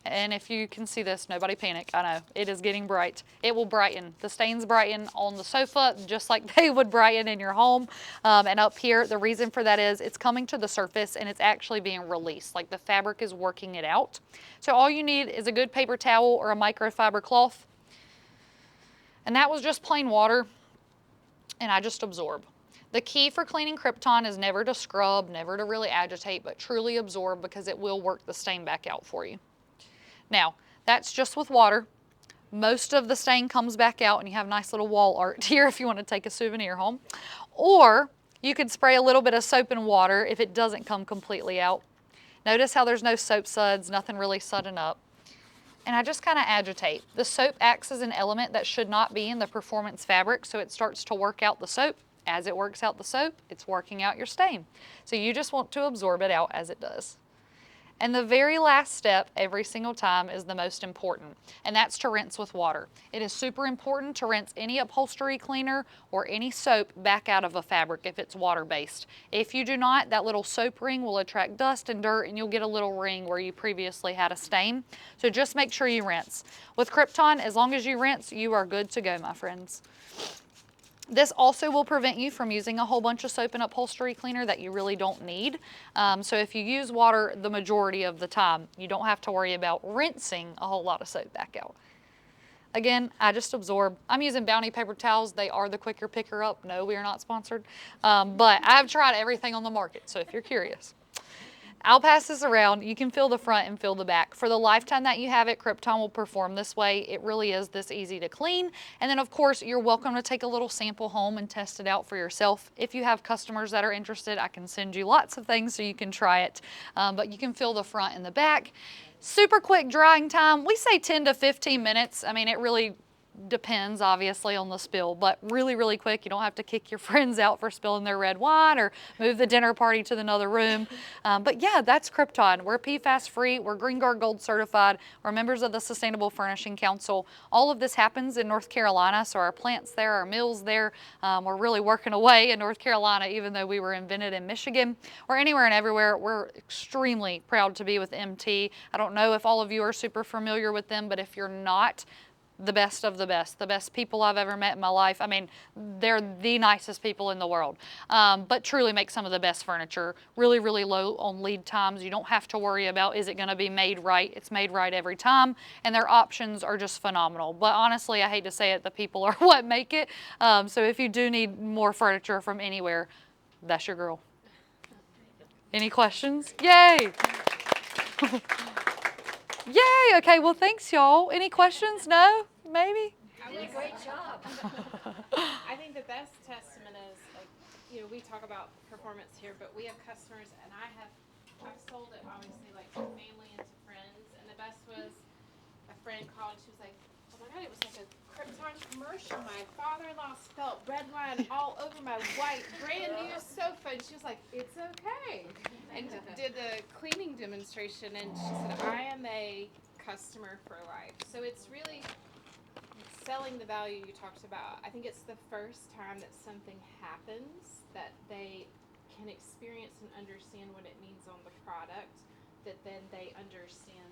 and if you can see this, nobody panic. I know, it is getting bright. It will brighten. The stains brighten on the sofa just like they would brighten in your home. And up here, the reason for that is it's coming to the surface and it's actually being released, like the fabric is working it out. So all you need is a good paper towel or a microfiber cloth. And that was just plain water, and I just absorb. The key for cleaning Crypton is never to scrub, never to really agitate, but truly absorb, because it will work the stain back out for you. Now, that's just with water. Most of the stain comes back out and you have nice little wall art here if you want to take a souvenir home. Or you could spray a little bit of soap and water if it doesn't come completely out. Notice how there's no soap suds, nothing really sudding up. And I just kind of agitate. The soap acts as an element that should not be in the performance fabric, so it starts to work out the soap. As it works out the soap, it's working out your stain. So you just want to absorb it out as it does. And the very last step every single time is the most important, and that's to rinse with water. It is super important to rinse any upholstery cleaner or any soap back out of a fabric if it's water-based. If you do not, that little soap ring will attract dust and dirt, and you'll get a little ring where you previously had a stain. So just make sure you rinse. With Crypton, as long as you rinse, you are good to go, my friends. This also will prevent you from using a whole bunch of soap and upholstery cleaner that you really don't need. So if you use water the majority of the time, you don't have to worry about rinsing a whole lot of soap back out. Again, I just absorb. I'm using Bounty paper towels. They are the quicker picker up. No, we are not sponsored. But I've tried everything on the market, so if you're curious. I'll pass this around. You can feel the front and feel the back. For the lifetime that you have it, Crypton will perform this way. It really is this easy to clean. And then of course, you're welcome to take a little sample home and test it out for yourself. If you have customers that are interested, I can send you lots of things so you can try it. But you can feel the front and the back. Super quick drying time. We say 10 to 15 minutes. I mean, it really depends obviously on the spill, but really, really quick. You don't have to kick your friends out for spilling their red wine or move the dinner party to another room. But yeah, that's Crypton. We're PFAS free. We're Green Guard Gold certified. We're members of the Sustainable Furnishing Council. All of this happens in North Carolina, so our plants there, our mills there. We're really working away in North Carolina, even though we were invented in Michigan. We're anywhere and everywhere. We're extremely proud to be with MT. I don't know if all of you are super familiar with them, but if you're not, the best of the best people I've ever met in my life. I mean, they're the nicest people in the world, but truly make some of the best furniture. Really, really low on lead times. You don't have to worry about, is it going to be made right? It's made right every time, and their options are just phenomenal. But honestly, I hate to say it, the people are what make it. So if you do need more furniture from anywhere, that's your girl. Any questions? Yay! Yay! Okay, well, thanks, y'all. Any questions? No? Maybe? Great job. I think the best testament is, like, you know, we talk about performance here, but we have customers, and I've sold it obviously like to family and to friends, and the best was a friend called, she was like, oh my God, it was like a Crypton commercial. My father-in-law spelled red wine all over my white brand new sofa, and she was like, it's okay. and did a cleaning demonstration, and she said, I am a customer for life. So it's really selling the value you talked about. I think it's the first time that something happens that they can experience and understand what it means on the product, that then they understand